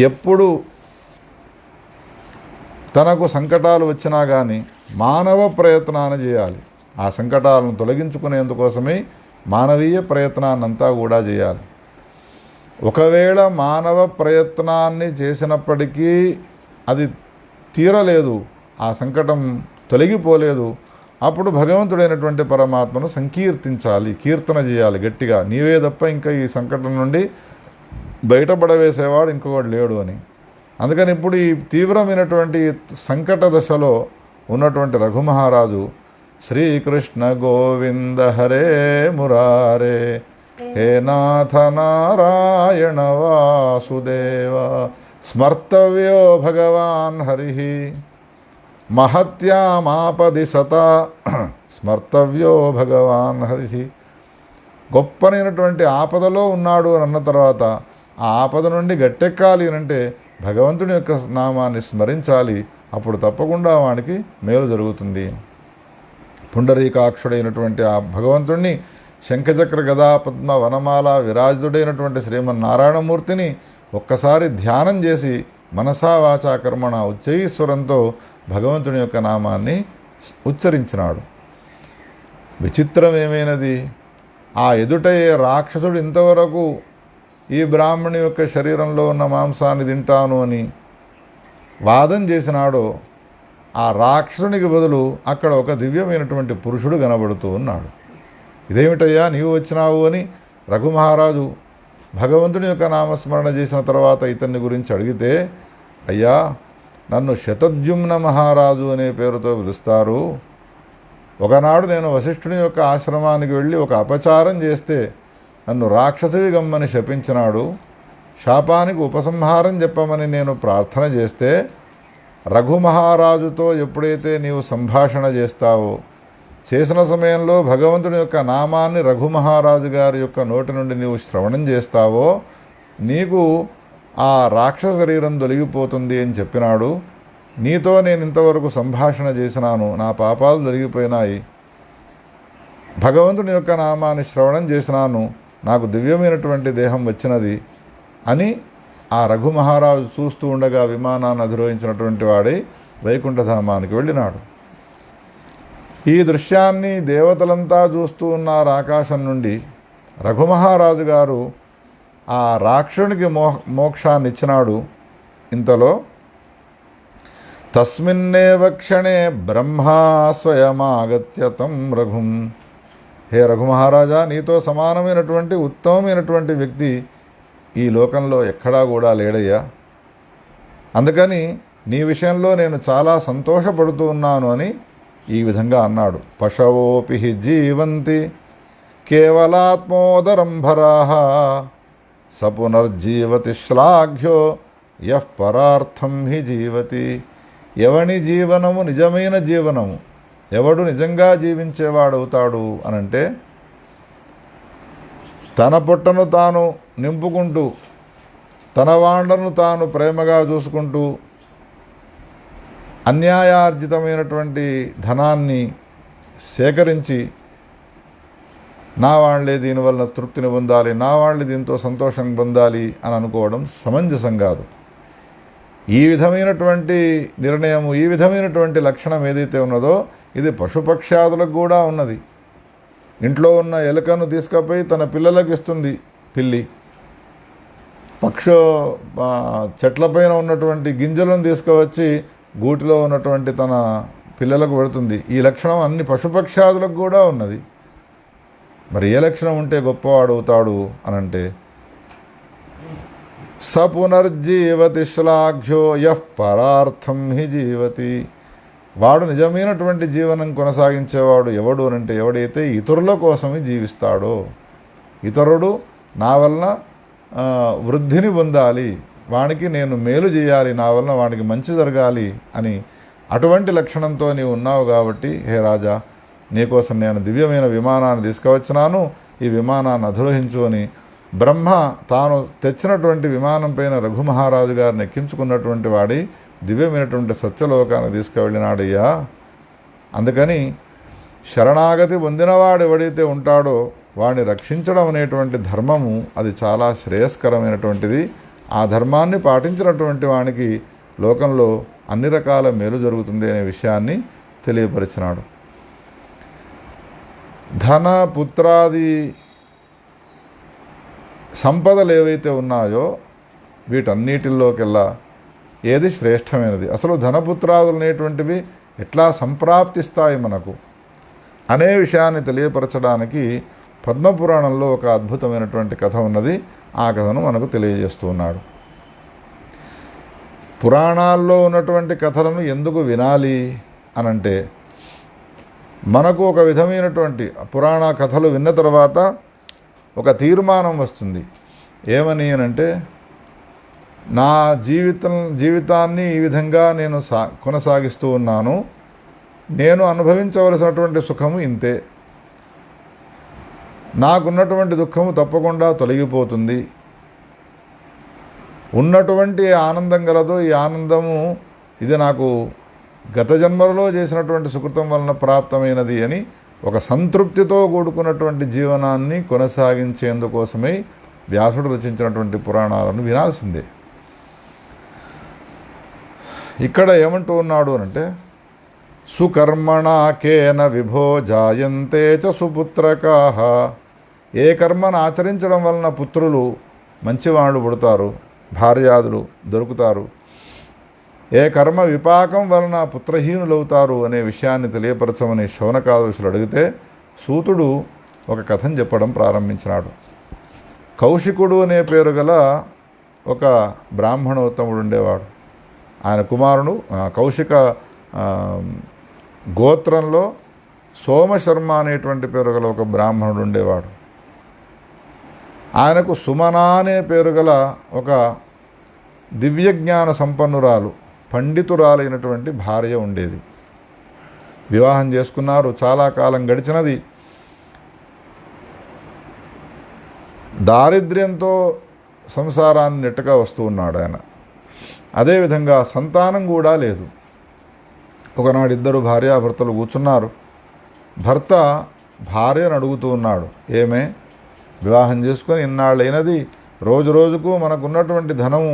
ఎప్పుడు తనకు సంకటాలు వచ్చినా కానీ మానవ ప్రయత్నాన్ని చేయాలి. ఆ సంకటాలను తొలగించుకునేందుకోసమే మానవీయ ప్రయత్నాన్నంతా కూడా చేయాలి. ఒకవేళ మానవ ప్రయత్నాన్ని చేసినప్పటికీ అది తీరలేదు, ఆ సంకటం తొలగిపోలేదు, అప్పుడు భగవంతుడైనటువంటి పరమాత్మను సంకీర్తించాలి, కీర్తన చేయాలి గట్టిగా. నీవే తప్ప ఇంకా ఈ సంకటం నుండి బయటపడవేసేవాడు ఇంకొకటి లేడు అని. అందుకని ఇప్పుడు ఈ తీవ్రమైనటువంటి సంకట దశలో ఉన్నటువంటి రఘుమహారాజు శ్రీకృష్ణ గోవింద హరే మురారే హే నాథ నారాయణ వాసుదేవ స్మర్తవ్యో భగవాన్ హరి మహత్యామాపది సత స్మర్తవ్యో భగవాన్ హరి. గొప్పనైనటువంటి ఆపదలో ఉన్నాడు అని అన్న తర్వాత ఆ ఆపద నుండి గట్టెక్కాలి అంటే భగవంతుని యొక్క నామాన్ని స్మరించాలి. అప్పుడు తప్పకుండా వానికి మేలు జరుగుతుంది. పుండరీకాక్షుడైనటువంటి ఆ భగవంతుణ్ణి, శంఖచక్ర గదా పద్మ వనమాల విరాజితుడైనటువంటి శ్రీమన్నారాయణమూర్తిని ఒక్కసారి ధ్యానం చేసి మనసా వాచా కర్మణ ఉచ్చైశ్వరంతో భగవంతుని యొక్క నామాన్ని ఉచ్చరించినాడు. విచిత్రం ఏమైనది, ఆ ఎదుటయ్యే రాక్షసుడు ఇంతవరకు ఈ బ్రాహ్మణి యొక్క శరీరంలో ఉన్న మాంసాన్ని తింటాను అని వాదం చేసినాడో, ఆ రాక్షసునికి బదులు అక్కడ ఒక దివ్యమైనటువంటి పురుషుడు కనబడుతూ ఉన్నాడు. ఇదేమిటయ్యా నీవు వచ్చినావు అని రఘుమహారాజు భగవంతుని యొక్క నామస్మరణ చేసిన తర్వాత ఇతన్ని గురించి అడిగితే, అయ్యా నన్ను శతద్యుమ్న మహారాజు అనే పేరుతో పిలుస్తారు. ఒకనాడు నేను వశిష్ఠుని యొక్క ఆశ్రమానికి వెళ్ళి ఒక అపచారం చేస్తే నన్ను రాక్షసివి గమ్మని శపించినాడు. శాపానికి ఉపసంహారం చెప్పమని నేను ప్రార్థన చేస్తే రఘుమహారాజుతో ఎప్పుడైతే నీవు సంభాషణ చేస్తావో చేసిన సమయంలో భగవంతుని యొక్క నామాన్ని రఘుమహారాజు గారి యొక్క నోటి నుండి నీవు శ్రవణం చేస్తావో నీకు ఆ రాక్షస శరీరం తొలగిపోతుంది అని చెప్పినాడు. నీతో నేను ఇంతవరకు సంభాషణ చేసినాను, నా పాపాలు తొలగిపోయినాయి. భగవంతుని యొక్క నామాన్ని శ్రవణం చేసినాను, నాకు దివ్యమైనటువంటి దేహం వచ్చినది అని ఆ రఘుమహారాజు చూస్తూ ఉండగా విమానాన్ని అధిరోహించినటువంటి వాడై వైకుంఠధామానికి వెళ్ళినాడు. ఈ దృశ్యాన్ని దేవతలంతా చూస్తూ ఉన్నారు ఆకాశం నుండి. రఘుమహారాజు గారు ఆ రాక్షునికి మోక్షాన్ని ఇచ్చినాడు. ఇంతలో తస్మిన్నేవ క్షణే బ్రహ్మా స్వయమాగత్య తం రఘుం. హే రఘుమహారాజా, నీతో సమానమైనటువంటి ఉత్తమమైనటువంటి వ్యక్తి ఈ లోకంలో ఎక్కడా కూడా లేడయ్యా. అందుకని నీ విషయంలో నేను చాలా సంతోషపడుతూ ఉన్నాను అని ఈ విధంగా అన్నాడు. పశవోపి జీవంతి కేవలాత్మోదరంభరాః సపునర్జీవతి శ్లాఘ్యో యః పరార్థం హి జీవతి. ఎవని జీవనము నిజమైన జీవనము, ఎవడు నిజంగా జీవించేవాడవుతాడు అనంటే తన పొట్టను తాను నింపుకుంటూ తన వాండను తాను ప్రేమగా చూసుకుంటూ అన్యాయార్జితమైనటువంటి ధనాన్ని సేకరించి నా వాళ్ళే దీనివల్ల తృప్తిని పొందాలి, నా వాళ్ళే దీంతో సంతోషం పొందాలి అని అనుకోవడం సమంజసం కాదు. ఈ విధమైనటువంటి నిర్ణయము, ఈ విధమైనటువంటి లక్షణం ఏదైతే ఉన్నదో ఇది పశుపక్ష్యాదులకు కూడా ఉన్నది. ఇంట్లో ఉన్న ఎలుకను తీసుకుపోయి తన పిల్లలకు ఇస్తుంది పిల్లి. చెట్లపైన ఉన్నటువంటి గింజలను తీసుకువచ్చి గూటిలో ఉన్నటువంటి తన పిల్లలకు పెడుతుంది. ఈ లక్షణం అన్ని పశుపక్ష్యాదులకు కూడా ఉన్నది. మరి ఏ లక్షణం ఉంటే గొప్పవాడు అవుతాడు అనంటే సపునర్జీవతి శ్లాఘ్యో యః పరార్థం హి జీవతి. వాడు నిజమైనటువంటి జీవనం కొనసాగించేవాడు ఎవడు అనంటే ఎవడైతే ఇతరుల కోసమే జీవిస్తాడో, ఇతరుడు నా వలన వృద్ధిని పొందాలి, వానికి నేను మేలు చేయాలి, నా వలన వానికి మంచి జరగాలి అని అటువంటి లక్షణంతో నీవు ఉన్నావు కాబట్టి హే రాజా, నీకోసం నేను దివ్యమైన విమానాన్ని తీసుకువచ్చినాను, ఈ విమానాన్ని అధిరోహించు అని బ్రహ్మ తాను తెచ్చినటువంటి విమానం పైన రఘుమహారాజు గారిని ఎక్కించుకున్నటువంటి వాడి దివ్యమైనటువంటి సత్యలోకాన్ని తీసుకువెళ్ళినాడయ్యా. అందుకని శరణాగతి పొందినవాడు ఎవడైతే ఉంటాడో వాడిని రక్షించడం అనేటువంటి ధర్మము అది చాలా శ్రేయస్కరమైనటువంటిది. ఆ ధర్మాన్ని పాటించినటువంటి వానికి లోకంలో అన్ని రకాల మేలు జరుగుతుంది అనే విషయాన్ని తెలియపరిచినాడు. ధన పుత్రాది సంపదలు ఏవైతే ఉన్నాయో వీటన్నిటిల్లోకెల్లా ఏది శ్రేష్టమైనది, అసలు ధనపుత్రాదులు అనేటువంటివి ఎట్లా సంప్రాప్తిస్తాయి మనకు అనే విషయాన్ని తెలియపరచడానికి పద్మపురాణంలో ఒక అద్భుతమైనటువంటి కథ ఉన్నది. ఆ కథను మనకు తెలియజేస్తూ ఉన్నాడు. పురాణాల్లో ఉన్నటువంటి కథలను ఎందుకు వినాలి అనంటే మనకు ఒక విధమైనటువంటి పురాణ కథలు విన్న తర్వాత ఒక తీర్మానం వస్తుంది. ఏమని అనంటే నా జీవితాన్ని ఈ విధంగా నేను కొనసాగిస్తూ ఉన్నాను, నేను అనుభవించవలసినటువంటి సుఖము ఇంతే, నాకున్నటువంటి దుఃఖము తప్పకుండా తొలగిపోతుంది, ఉన్నటువంటి ఆనందం గలదో ఈ ఆనందము ఇది నాకు గత జన్మలలో చేసినటువంటి సుకృతం వలన ప్రాప్తమైనది అని ఒక సంతృప్తితో కూడుకున్నటువంటి జీవనాన్ని కొనసాగించేందుకోసమై వ్యాసుడు రచించినటువంటి పురాణాలను వినాల్సిందే. ఇక్కడ ఏమంటూ ఉన్నాడు అంటే సుకర్మణాకేన విభో జాయంతే చ సుపుత్రకాః. ఏ కర్మను ఆచరించడం వలన పుత్రులు మంచివాళ్ళు పుడతారు, భార్యాదులు దొరుకుతారు, ఏ కర్మ విపాకం వలన పుత్రహీనులవుతారు అనే విషయాన్ని తెలియపరచమని శౌనకాదుషులు అడిగితే సూతుడు ఒక కథను చెప్పడం ప్రారంభించినాడు. కౌశికుడు అనే పేరు గల ఒక బ్రాహ్మణోత్తముడు ఉండేవాడు. ఆయన కుమారుడు కౌశిక గోత్రంలో సోమశర్మ అనేటువంటి పేరు గల ఒక బ్రాహ్మణుడు ఉండేవాడు. ఆయనకు సుమన అనే పేరు గల ఒక దివ్యజ్ఞాన సంపన్నురాలు పండితురాలైనటువంటి భార్య ఉండేది. వివాహం చేసుకున్నారు, చాలా కాలం గడిచినది. దారిద్ర్యంతో సంసారాన్ని నెట్టుగా వస్తూ ఉన్నాడు ఆయన. అదేవిధంగా సంతానం కూడా లేదు. ఒకనాడు ఇద్దరు భార్యాభర్తలు కూర్చున్నారు. భర్త భార్యను అడుగుతూ ఉన్నాడు, ఏమే వివాహం చేసుకొని ఇన్నాళ్ళైనది, రోజు రోజుకు మనకున్నటువంటి ధనము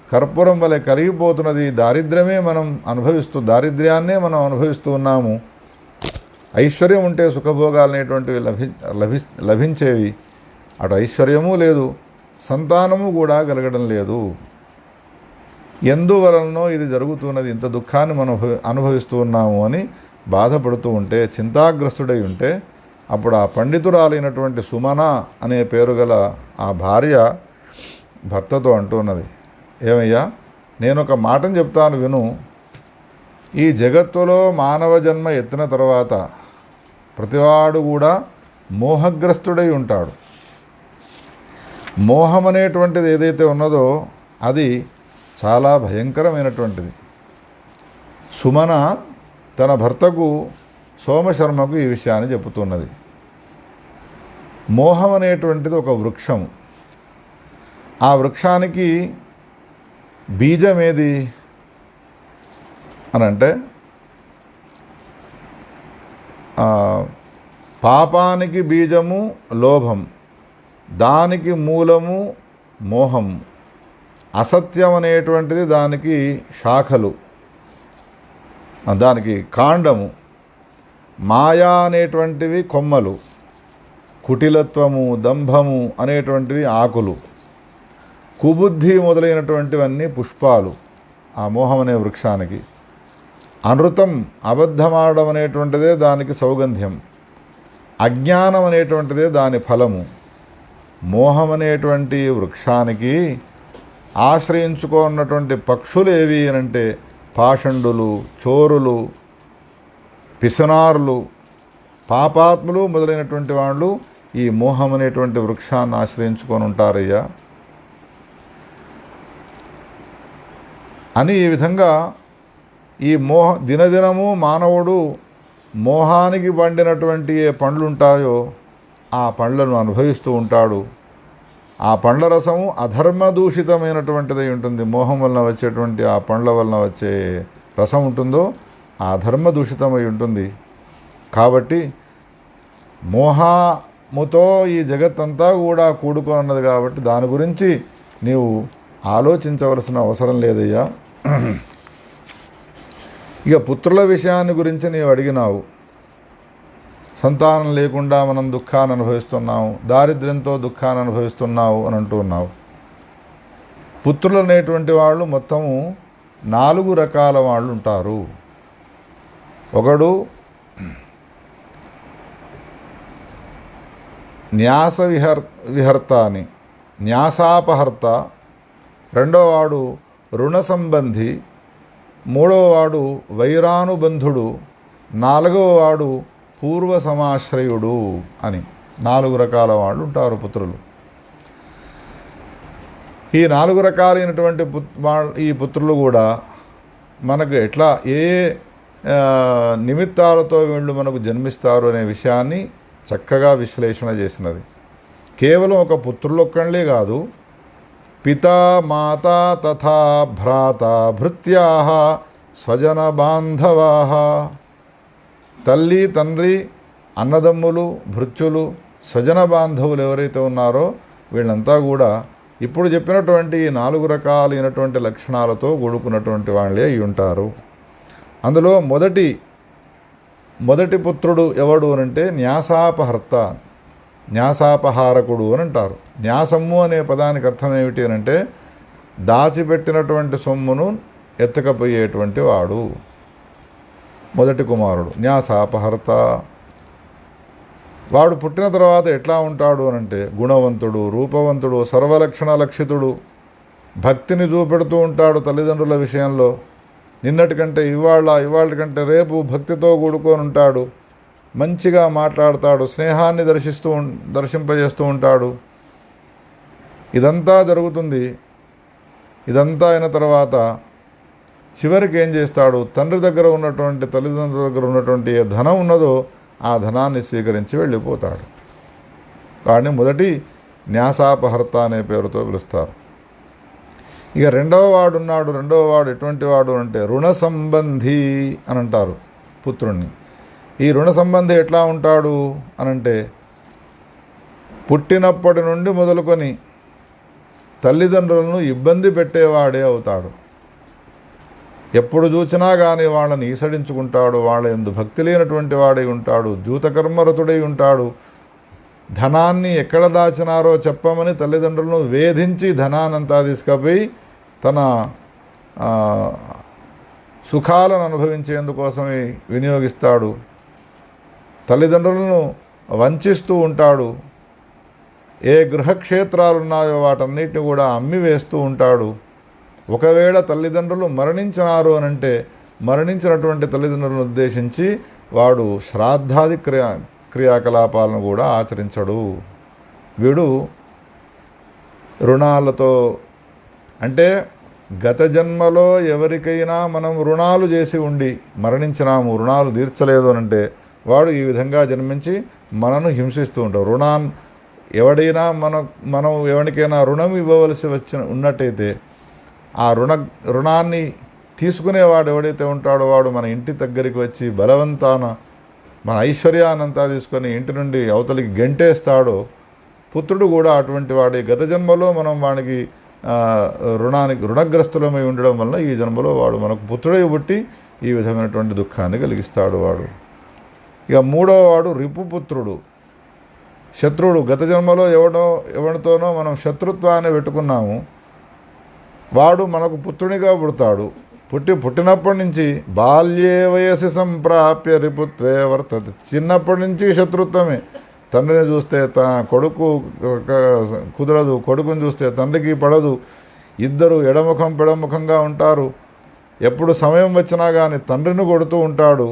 కర్పూరం వలె కరిగిపోతున్నది, దారిద్ర్యాన్నే మనం అనుభవిస్తూ ఉన్నాము. ఐశ్వర్యం ఉంటే సుఖభోగాలు అనేటువంటివి లభించేవి, అటు ఐశ్వర్యము లేదు, సంతానము కూడా కలగడం లేదు. ఎందువలనో ఇది జరుగుతున్నది, ఇంత దుఃఖాన్ని మనం అనుభవిస్తూ ఉన్నాము అని బాధపడుతూ ఉంటే, చింతాగ్రస్తుడై ఉంటే, అప్పుడు ఆ పండితురాలైనటువంటి సుమన అనే పేరు గల ఆ భార్య భర్తతో అంటున్నది, ఏమయ్యా, నేను ఒక మాటను చెప్తాను విను. ఈ జగత్తులో మానవ జన్మ ఎత్తిన తర్వాత ప్రతివాడు కూడా మోహగ్రస్తుడై ఉంటాడు. మోహం అనేటువంటిది ఏదైతే ఉన్నదో అది చాలా భయంకరమైనటువంటిది. సుమన తన భర్తకు సోమశర్మకు ఈ విషయాన్ని చెబుతున్నది. మోహం అనేటువంటిది ఒక వృక్షం. ఆ వృక్షానికి బీజం ఏది అనంటే, పాపానికి బీజము లోభం, దానికి మూలము మోహం, అసత్యం అనేటువంటిది దానికి శాఖలు, దానికి కాండము, మాయా అనేటువంటివి కొమ్మలు, కుటిలత్వము దంభము అనేటువంటివి ఆకులు, కుబుద్ధి మొదలైనటువంటివన్నీ పుష్పాలు ఆ మోహం అనే వృక్షానికి. అనృతం అబద్ధమాడడం అనేటువంటిదే దానికి సౌగంధ్యం, అజ్ఞానం అనేటువంటిదే దాని ఫలము. మోహం అనేటువంటి వృక్షానికి ఆశ్రయించుకున్నటువంటి పక్షులు ఏవి అనంటే పాషండులు, చోరులు, పిసనారులు, పాపాత్ములు మొదలైనటువంటి వాళ్ళు ఈ మోహం అనేటువంటి వృక్షాన్ని ఆశ్రయించుకొని ఉంటారయ్యా అని. ఈ విధంగా ఈ దినదినము మానవుడు మోహానికి పండినటువంటి ఏ పండ్లు ఉంటాయో ఆ పండ్లను అనుభవిస్తూ ఉంటాడు. ఆ పండ్ల రసము అధర్మదూషితమైనటువంటిదై ఉంటుంది. మోహం వలన వచ్చేటువంటి ఆ పండ్ల వలన వచ్చే రసం ఉంటుందో ఆ ధర్మదూషితమై ఉంటుంది. కాబట్టి మోహముతో ఈ జగత్తంతా కూడా కూడుకున్నది కాబట్టి దాని గురించి నీవు ఆలోచించవలసిన అవసరం లేదయ్యా. ఇక పుత్రుల విషయాన్ని గురించి నీవు అడిగినావు. సంతానం లేకుండా మనం దుఃఖాన్ని అనుభవిస్తున్నాము, దారిద్ర్యంతో దుఃఖాన్ని అనుభవిస్తున్నావు అని అంటూ ఉన్నావు. పుత్రులు అనేటువంటి వాళ్ళు మొత్తము 4 రకాల వాళ్ళు ఉంటారు. ఒకడు న్యాస విహర్త అని, న్యాసాపహర్త. రెండోవాడు రుణ సంబంధి. మూడోవాడు వైరానుబంధుడు. 4వ వాడు పూర్వ సమాశ్రయుడు అని 4 రకాల వాళ్ళు ఉంటారు పుత్రులు. ఈ 4 రకాలైనటువంటి ఈ పుత్రులు కూడా మనకు ఎట్లా ఏ నిమిత్తాలతో వీళ్ళు మనకు జన్మిస్తారు అనే విషయాన్ని చక్కగా విశ్లేషణ చేసినది. కేవలం ఒక పుత్రులొక్కళ్ళే కాదు, పితా మాతా తథా భ్రాత భృత్యాః స్వజన బాంధవాః. తల్లి తండ్రి అన్నదమ్ములు భృత్యులు స్వజన బాంధవులు ఎవరైతే ఉన్నారో వీళ్ళంతా కూడా ఇప్పుడు చెప్పినటువంటి 4 రకాలైనటువంటి లక్షణాలతో కూడుకున్నటువంటి వాళ్ళే అయి ఉంటారు. అందులో మొదటి పుత్రుడు ఎవడు అనంటే న్యాసాపహర్త, న్యాసాపహారకుడు అని అంటారు. న్యాసము అనే పదానికి అర్థం ఏమిటి అనంటే దాచిపెట్టినటువంటి సొమ్మును ఎత్తకపోయేటువంటి వాడు మొదటి కుమారుడు న్యాసాపహర్త. వాడు పుట్టిన తర్వాత ఎట్లా ఉంటాడు అనంటే గుణవంతుడు, రూపవంతుడు, సర్వలక్షణ లక్షితుడు, భక్తిని చూపెడుతూ ఉంటాడు తల్లిదండ్రుల విషయంలో. నిన్నటి కంటే ఇవాళ కంటే రేపు భక్తితో కూడుకొని ఉంటాడు, మంచిగా మాట్లాడతాడు, స్నేహాన్ని దర్శింపజేస్తూ ఉంటాడు. ఇదంతా జరుగుతుంది. ఇదంతా అయిన తర్వాత చివరికి ఏం చేస్తాడు, తండ్రి దగ్గర ఉన్నటువంటి, తల్లిదండ్రుల దగ్గర ఉన్నటువంటి ఏ ధనం ఉన్నదో ఆ ధనాన్ని స్వీకరించి వెళ్ళిపోతాడు. వాడిని మొదటి న్యాసాపహర్త అనే పేరుతో పిలుస్తారు. ఇక రెండవ వాడు ఉన్నాడు. రెండవ వాడు ఎటువంటి వాడు అంటే రుణ సంబంధి అని అంటారు పుత్రుణ్ణి. ఈ రుణ సంబంధి ఎట్లా ఉంటాడు అనంటే, పుట్టినప్పటి నుండి మొదలుకొని తల్లిదండ్రులను ఇబ్బంది పెట్టేవాడే అవుతాడు. ఎప్పుడు చూసినా కానీ వాళ్ళని ఈసడించుకుంటాడు, వాళ్ళ యందు భక్తి లేనటువంటి వాడై ఉంటాడు, జూతకర్మరతుడై ఉంటాడు. ధనాన్ని ఎక్కడ దాచినారో చెప్పమని తల్లిదండ్రులను వేధించి ధనాన్నంతా తీసుకుపోయి తన సుఖాలను అనుభవించేందుకోసమే వినియోగిస్తాడు. తల్లిదండ్రులను వంచిస్తూ ఉంటాడు. ఏ గృహక్షేత్రాలు ఉన్నాయో వాటన్నిటిని కూడా అమ్మి వేస్తూ ఉంటాడు. ఒకవేళ తల్లిదండ్రులు మరణించినారు అనంటే మరణించినటువంటి తల్లిదండ్రులను ఉద్దేశించి వాడు శ్రాద్ధాది క్రియాకలాపాలను కూడా ఆచరించడు. వీడు రుణాలతో, అంటే గత జన్మలో ఎవరికైనా మనం రుణాలు చేసి ఉండి మరణించినాము, రుణాలు తీర్చలేదు అనంటే వాడు ఈ విధంగా జన్మించి మనను హింసిస్తూ ఉంటాడు. ఎవడైనా మనం ఎవరికైనా రుణం ఇవ్వవలసి ఉన్నట్టయితే ఆ రుణాన్ని తీసుకునేవాడు ఎవడైతే ఉంటాడో వాడు మన ఇంటి దగ్గరికి వచ్చి బలవంతాన మన ఐశ్వర్యాన్నంతా తీసుకొని ఇంటి నుండి అవతలికి గెంటేస్తాడో, పుత్రుడు కూడా అటువంటి వాడే. గత జన్మలో మనం వానికి రుణగ్రస్తులమై ఉండడం వలన ఈ జన్మలో వాడు మనకు పుత్రుడై పుట్టి ఈ విధమైనటువంటి దుఃఖాన్ని కలిగిస్తాడు వాడు. ఇక మూడవ వాడు రిపుపుత్రుడు, శత్రువుడు. గత జన్మలో ఎవరితోనో మనం శత్రుత్వాన్ని పెట్టుకున్నాము, వాడు మనకు పుత్రునిగా పుడతాడు. పుట్టినప్పటి నుంచి బాల్యే వయసి సంప్రాప్య రిపుత్వే వర్తతే. చిన్నప్పటి నుంచి శత్రుత్వమే. తండ్రిని చూస్తే కొడుకు కుదరదు, కొడుకుని చూస్తే తండ్రికి పడదు. ఇద్దరు ఎడముఖం పెడముఖంగా ఉంటారు. ఎప్పుడు సమయం వచ్చినా కానీ తండ్రిని కొడుతూ ఉంటాడు.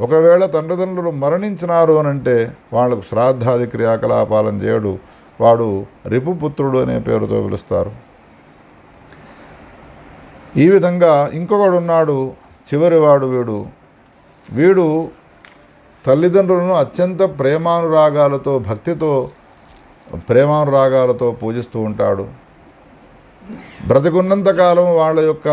ఒకవేళ తండ్రిదండ్రులు మరణించినారు అనంటే వాళ్ళకు శ్రాద్ధాది క్రియాకలాపాలను చేయడు. వాడు రిపుపుత్రుడు అనే పేరుతో పిలుస్తారు. ఈ విధంగా ఇంకొకడు ఉన్నాడు, చివరివాడు. వీడు తల్లిదండ్రులను అత్యంత ప్రేమానురాగాలతో, భక్తితో, ప్రేమానురాగాలతో పూజిస్తూ ఉంటాడు. బ్రతికున్నంతకాలం వాళ్ళ యొక్క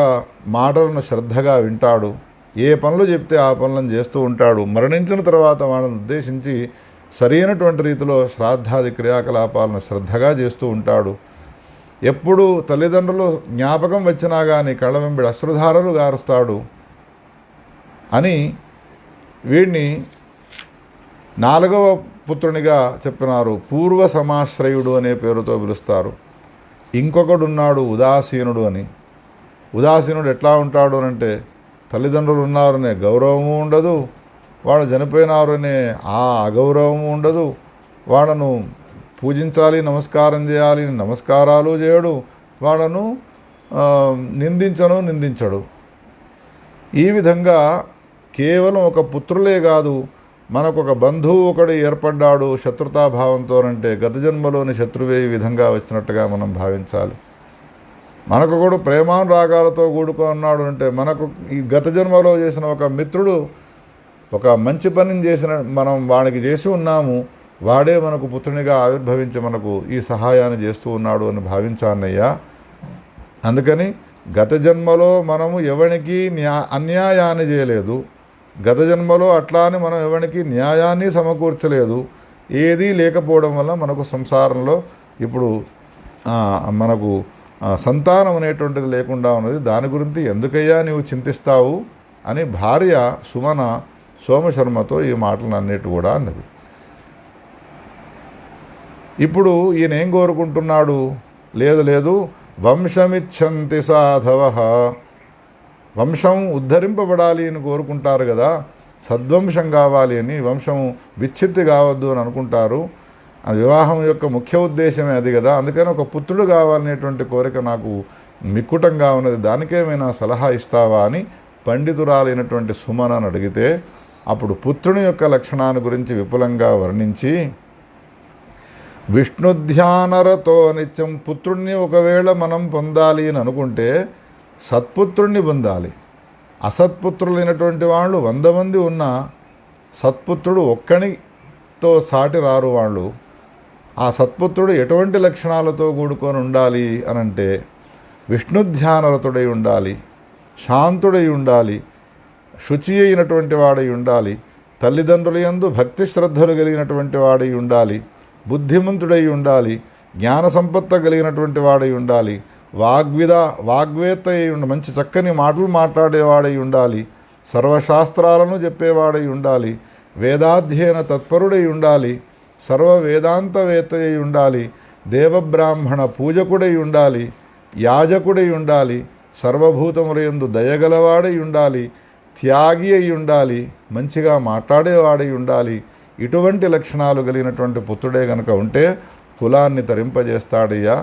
మాటలను శ్రద్ధగా వింటాడు. ఏ పనులు చెప్తే ఆ పనులను చేస్తూ ఉంటాడు. మరణించిన తర్వాత వాళ్ళని ఉద్దేశించి సరైనటువంటి రీతిలో శ్రాద్ధాది క్రియాకలాపాలను శ్రద్ధగా చేస్తూ ఉంటాడు. ఎప్పుడు తల్లిదండ్రులు జ్ఞాపకం వచ్చినా కానీ కళ్ళ వెంబడి అశ్రుధారలు గారుస్తాడు అని వీడిని నాలుగవ పుత్రునిగా చెప్పినారు. పూర్వ సమాశ్రయుడు అనే పేరుతో పిలుస్తారు. ఇంకొకడున్నాడు ఉదాసీనుడు అని. ఉదాసీనుడు ఎట్లా ఉంటాడు అంటే తల్లిదండ్రులు ఉన్నారనే గౌరవము ఉండదు, వాళ్ళు చనిపోయినారనే ఆ అగౌరవము ఉండదు, వాళ్ళను పూజించాలి, నమస్కారం చేయాలి, నమస్కారాలు చేయడు, వాళ్ళను నిందించడు. ఈ విధంగా కేవలం ఒక పుత్రులే కాదు, మనకు ఒక బంధువు ఒకడు ఏర్పడ్డాడు శత్రుతాభావంతో అంటే గత జన్మలోని శత్రువే ఈ విధంగా వచ్చినట్టుగా మనం భావించాలి. మనకు కూడా ప్రేమానురాగాలతో కూడుకున్నాడు అంటే మనకు ఈ గత జన్మలో చేసిన ఒక మిత్రుడు ఒక మంచి పనిని మనం వాడికి చేసి ఉన్నాము, వాడే మనకు పుత్రునిగా ఆవిర్భవించి మనకు ఈ సహాయాన్ని చేస్తూ ఉన్నాడు అని భావించానయ్యా. అందుకని గత జన్మలో మనము ఎవరికి అన్యాయాన్ని చేయలేదు, గత జన్మలో అట్లా అని మనం ఎవరికి న్యాయాన్ని సమకూర్చలేదు. ఏదీ లేకపోవడం వల్ల మనకు సంసారంలో ఇప్పుడు మనకు సంతానం అనేటువంటిది లేకుండా ఉన్నది. దాని గురించి ఎందుకయ్యా నీవు చింతిస్తావు అని భార్య సుమన సోమశర్మతో ఈ మాటలన్నిటి కూడా అన్నది. ఇప్పుడు ఈయన ఏం కోరుకుంటున్నాడు? లేదు వంశమిచ్చంతి సాధవ, వంశం ఉద్ధరింపబడాలి అని కోరుకుంటారు కదా, సద్వంశం కావాలి అని, వంశం విచ్ఛిత్తి కావద్దు అని అనుకుంటారు. అది వివాహం యొక్క ముఖ్య ఉద్దేశమే అది కదా. అందుకని ఒక పుత్రుడు కావాలనేటువంటి కోరిక నాకు మిక్కుటంగా ఉన్నది, దానికేమైనా సలహా ఇస్తావా అని పండితురాలైనటువంటి సుమనని అడిగితే అప్పుడు పుత్రుని యొక్క లక్షణాన్ని గురించి విపులంగా వర్ణించి, విష్ణుధ్యానరతో నిత్యం పుత్రుణ్ణి ఒకవేళ మనం పొందాలి అని అనుకుంటే సత్పుత్రుణ్ణి పొందాలి. అసత్పుత్రులైనటువంటి వాళ్ళు 100 మంది ఉన్న సత్పుత్రుడు ఒక్కనితో సాటి రారు వాళ్ళు. ఆ సత్పుత్రుడు ఎటువంటి లక్షణాలతో కూడుకొని ఉండాలి అనంటే విష్ణుధ్యానరతుడై ఉండాలి, శాంతుడై ఉండాలి, శుచి అయినటువంటి వాడై ఉండాలి, తల్లిదండ్రుల యందు భక్తి శ్రద్ధలు కలిగినటువంటి వాడై ఉండాలి, బుద్ధిమంతుడై ఉండాలి, జ్ఞాన సంపత్త కలిగినటువంటి వాడై ఉండాలి, వాగ్వేత్త అయి మంచి చక్కని మాటలు మాట్లాడేవాడై ఉండాలి, సర్వశాస్త్రాలను చెప్పేవాడై ఉండాలి, వేదాధ్యయన తత్పరుడై ఉండాలి, సర్వ వేదాంతవేత్త అయి ఉండాలి, దేవబ్రాహ్మణ పూజకుడై ఉండాలి, యాజకుడై ఉండాలి, సర్వభూతములందు దయగలవాడై ఉండాలి, త్యాగి అయి ఉండాలి, మంచిగా మాట్లాడేవాడై ఉండాలి. ఇటువంటి లక్షణాలు కలిగినటువంటి పుత్రుడే గనుక ఉంటే కులాన్ని తరింపజేస్తాడయ్యా,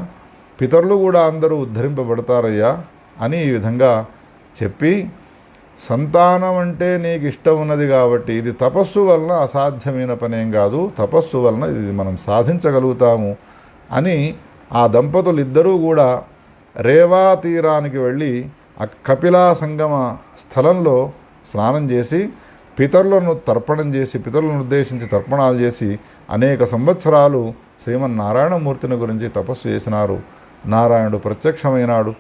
పితరులు కూడా అందరూ ఉద్ధరింపబడతారయ్యా అని ఈ విధంగా చెప్పి, సంతానం అంటే నీకు ఇష్టం ఉన్నది కాబట్టి ఇది తపస్సు వలన అసాధ్యమైన పనేం కాదు, తపస్సు వలన ఇది మనం సాధించగలుగుతాము అని ఆ దంపతులు ఇద్దరూ కూడా రేవా తీరానికి వెళ్ళి ఆ కపిలా సంగమ స్థలంలో స్నానం చేసి పితరులను తర్పణం చేసి, పితరులను ఉద్దేశించి తర్పణాలు చేసి అనేక సంవత్సరాలు శ్రీమన్నారాయణమూర్తిని గురించి తపస్సు చేసినారు. నారాయణుడు ప్రత్యక్షమైనాడు.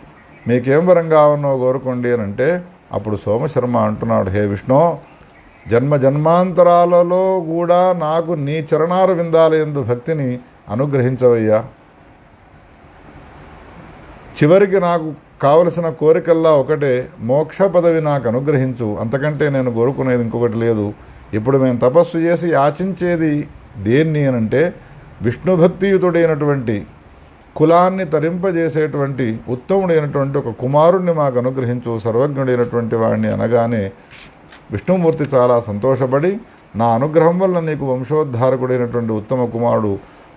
మీకేం వరం కావన్నో కోరుకోండి అని అంటే అప్పుడు సోమశర్మ అంటున్నాడు, హే విష్ణు, జన్మ జన్మాంతరాలలో కూడా నాకు నీ చరణార విందాలయందు భక్తిని అనుగ్రహించవయ్యా. చివరికి నాకు కావలసిన కోరికల్లా ఒకటే, మోక్ష పదవి నాకు అనుగ్రహించు, అంతకంటే నేను కోరుకునేది ఇంకొకటి లేదు. ఇప్పుడు మేము తపస్సు చేసి యాచించేది దేన్ని అనంటే విష్ణుభక్తియుతుడైనటువంటి కులాన్ని తరింపజేసేటువంటి ఉత్తముడైనటువంటి ఒక కుమారుణ్ణి మాకు అనుగ్రహించు, సర్వజ్ఞుడైనటువంటి వాడిని అనగానే విష్ణుమూర్తి చాలా సంతోషపడి, నా అనుగ్రహం వల్ల నీకు వంశోద్ధారకుడైనటువంటి ఉత్తమ కుమారుడు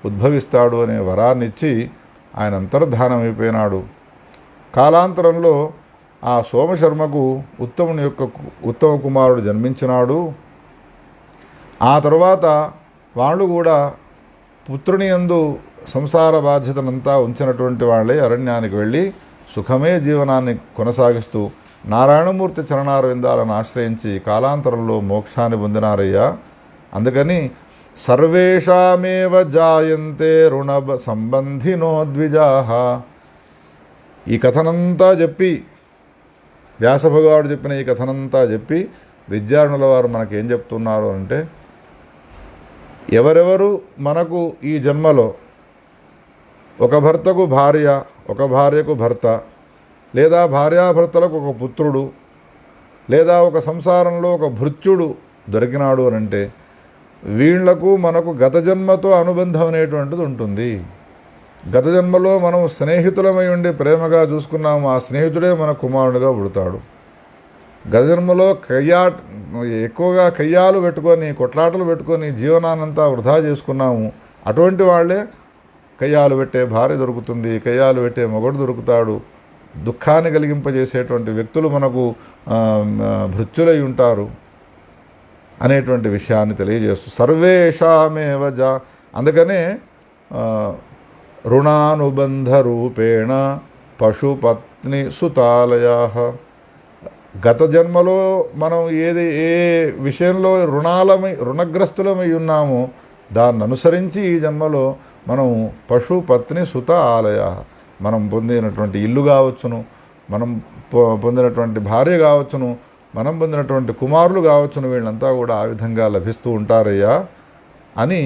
ఉద్భవిస్తాడు అనే వరాన్నిచ్చి ఆయన అంతర్ధానమైపోయినాడు. కాలాంతరంలో ఆ సోమశర్మకు ఉత్తమ కుమారుడు జన్మించినాడు. ఆ తరువాత వాళ్ళు కూడా పుత్రుని యందు సంసార బాధ్యతనంతా ఉంచినటువంటి వాళ్ళే అరణ్యానికి వెళ్ళి సుఖమే జీవనాన్ని కొనసాగిస్తూ నారాయణమూర్తి చరణారవిందాలను ఆశ్రయించి కాలాంతరంలో మోక్షాన్ని పొందినారయ్యా. అందుకని సర్వేషామేవ జాయంతే రుణ సంబంధినో ద్విజాః. ఈ కథనంతా చెప్పి, వ్యాసభగవానుడు చెప్పిన ఈ కథనంతా చెప్పి విద్యారణుల వారు మనకేం చెప్తున్నారు అంటే, ఎవరెవరు మనకు ఈ జన్మలో ఒక భర్తకు భార్య, ఒక భార్యకు భర్త, లేదా భార్యాభర్తలకు ఒక పుత్రుడు, లేదా ఒక సంసారంలో ఒక భృత్యుడు దొరికినాడు అని అంటే వీళ్లకు మనకు గత జన్మతో అనుబంధం అనేటువంటిది ఉంటుంది. గత జన్మలో మనం స్నేహితులమై ఉండి ప్రేమగా చూసుకున్నాము, ఆ స్నేహితుడే మన కుమారుడిగా పుడతాడు. గత జన్మలో ఎక్కువగా కయ్యాలు పెట్టుకొని కొట్లాటలు పెట్టుకొని జీవనాన్నంతా వృధా చేసుకున్నాము, అటువంటి వాళ్ళే కయ్యాలు పెట్టే భార్య దొరుకుతుంది, కయ్యాలు పెట్టే మొగుడు దొరుకుతాడు, దుఃఖాన్ని కలిగింపజేసేటువంటి వ్యక్తులు మనకు భృత్యులై ఉంటారు అనేటువంటి విషయాన్ని తెలియజేస్తూ సర్వేషామేవ అందుకనే రుణానుబంధ రూపేణ పశుపత్ని సుతాలయా. గత జన్మలో మనం ఏ విషయంలో రుణగ్రస్తులమై ఉన్నామో దాన్ని అనుసరించి ఈ జన్మలో మనం పశుపత్ని సుత ఆలయ, మనం పొందినటువంటి ఇల్లు కావచ్చును, మనం పొందినటువంటి భార్య కావచ్చును, మనం పొందినటువంటి కుమారులు కావచ్చును, వీళ్ళంతా కూడా ఆ విధంగా లభిస్తూ ఉంటారయ్యా అని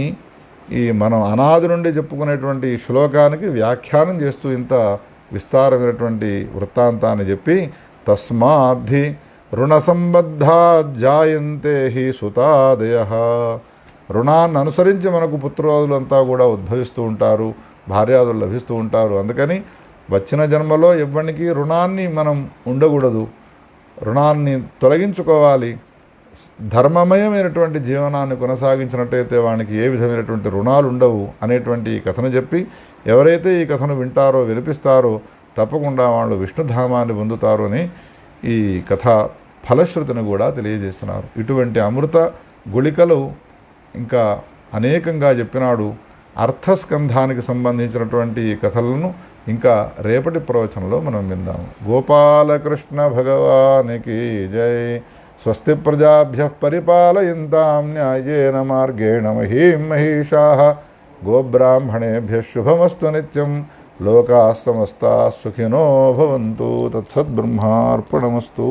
ఈ మనం అనాది నుండి చెప్పుకునేటువంటి ఈ శ్లోకానికి వ్యాఖ్యానం చేస్తూ ఇంత విస్తారమైనటువంటి వృత్తాంతాన్ని చెప్పి, తస్మాద్ధి రుణ సంబద్ధా జాయంతే హి సుతాదయ. రుణాన్ని అనుసరించి మనకు పుత్రాదులంతా కూడా ఉద్భవిస్తూ ఉంటారు, భార్యాదులు లభిస్తూ ఉంటారు. అందుకని వచ్చిన జన్మలో ఎవ్వరికి రుణాన్ని మనం ఉండకూడదు, రుణాన్ని తొలగించుకోవాలి. ధర్మమయమైనటువంటి జీవనాన్ని కొనసాగించినట్టయితే వానికి ఏ విధమైనటువంటి రుణాలు ఉండవు అనేటువంటి ఈ కథను చెప్పి, ఎవరైతే ఈ కథను వింటారో వినిపిస్తారో తప్పకుండా వాళ్ళు విష్ణుధామాన్ని పొందుతారు అని ఈ కథ ఫలశ్రుతిని కూడా తెలియజేస్తున్నారు. ఇటువంటి అమృత గుళికలు ఇంకా అనేకంగా చెప్పినాడు. అర్థస్కంధానికి సంబంధించినటువంటి ఈ కథలను ఇంకా రేపటి ప్రవచనంలో మనం విందాము. గోపాలకృష్ణ భగవానికి జై. స్వస్తి ప్రజాభ్యః పరిపాలయంతాం న్యాయేన మార్గేణ మహీం మహిషాః. గోబ్రాహ్మణేభ్యः శుభమస్తు నిత్యం. లోకాः సమస్తాः సుఖినో భవంతు. తత్సద్బ్రహ్మార్పణమస్తు.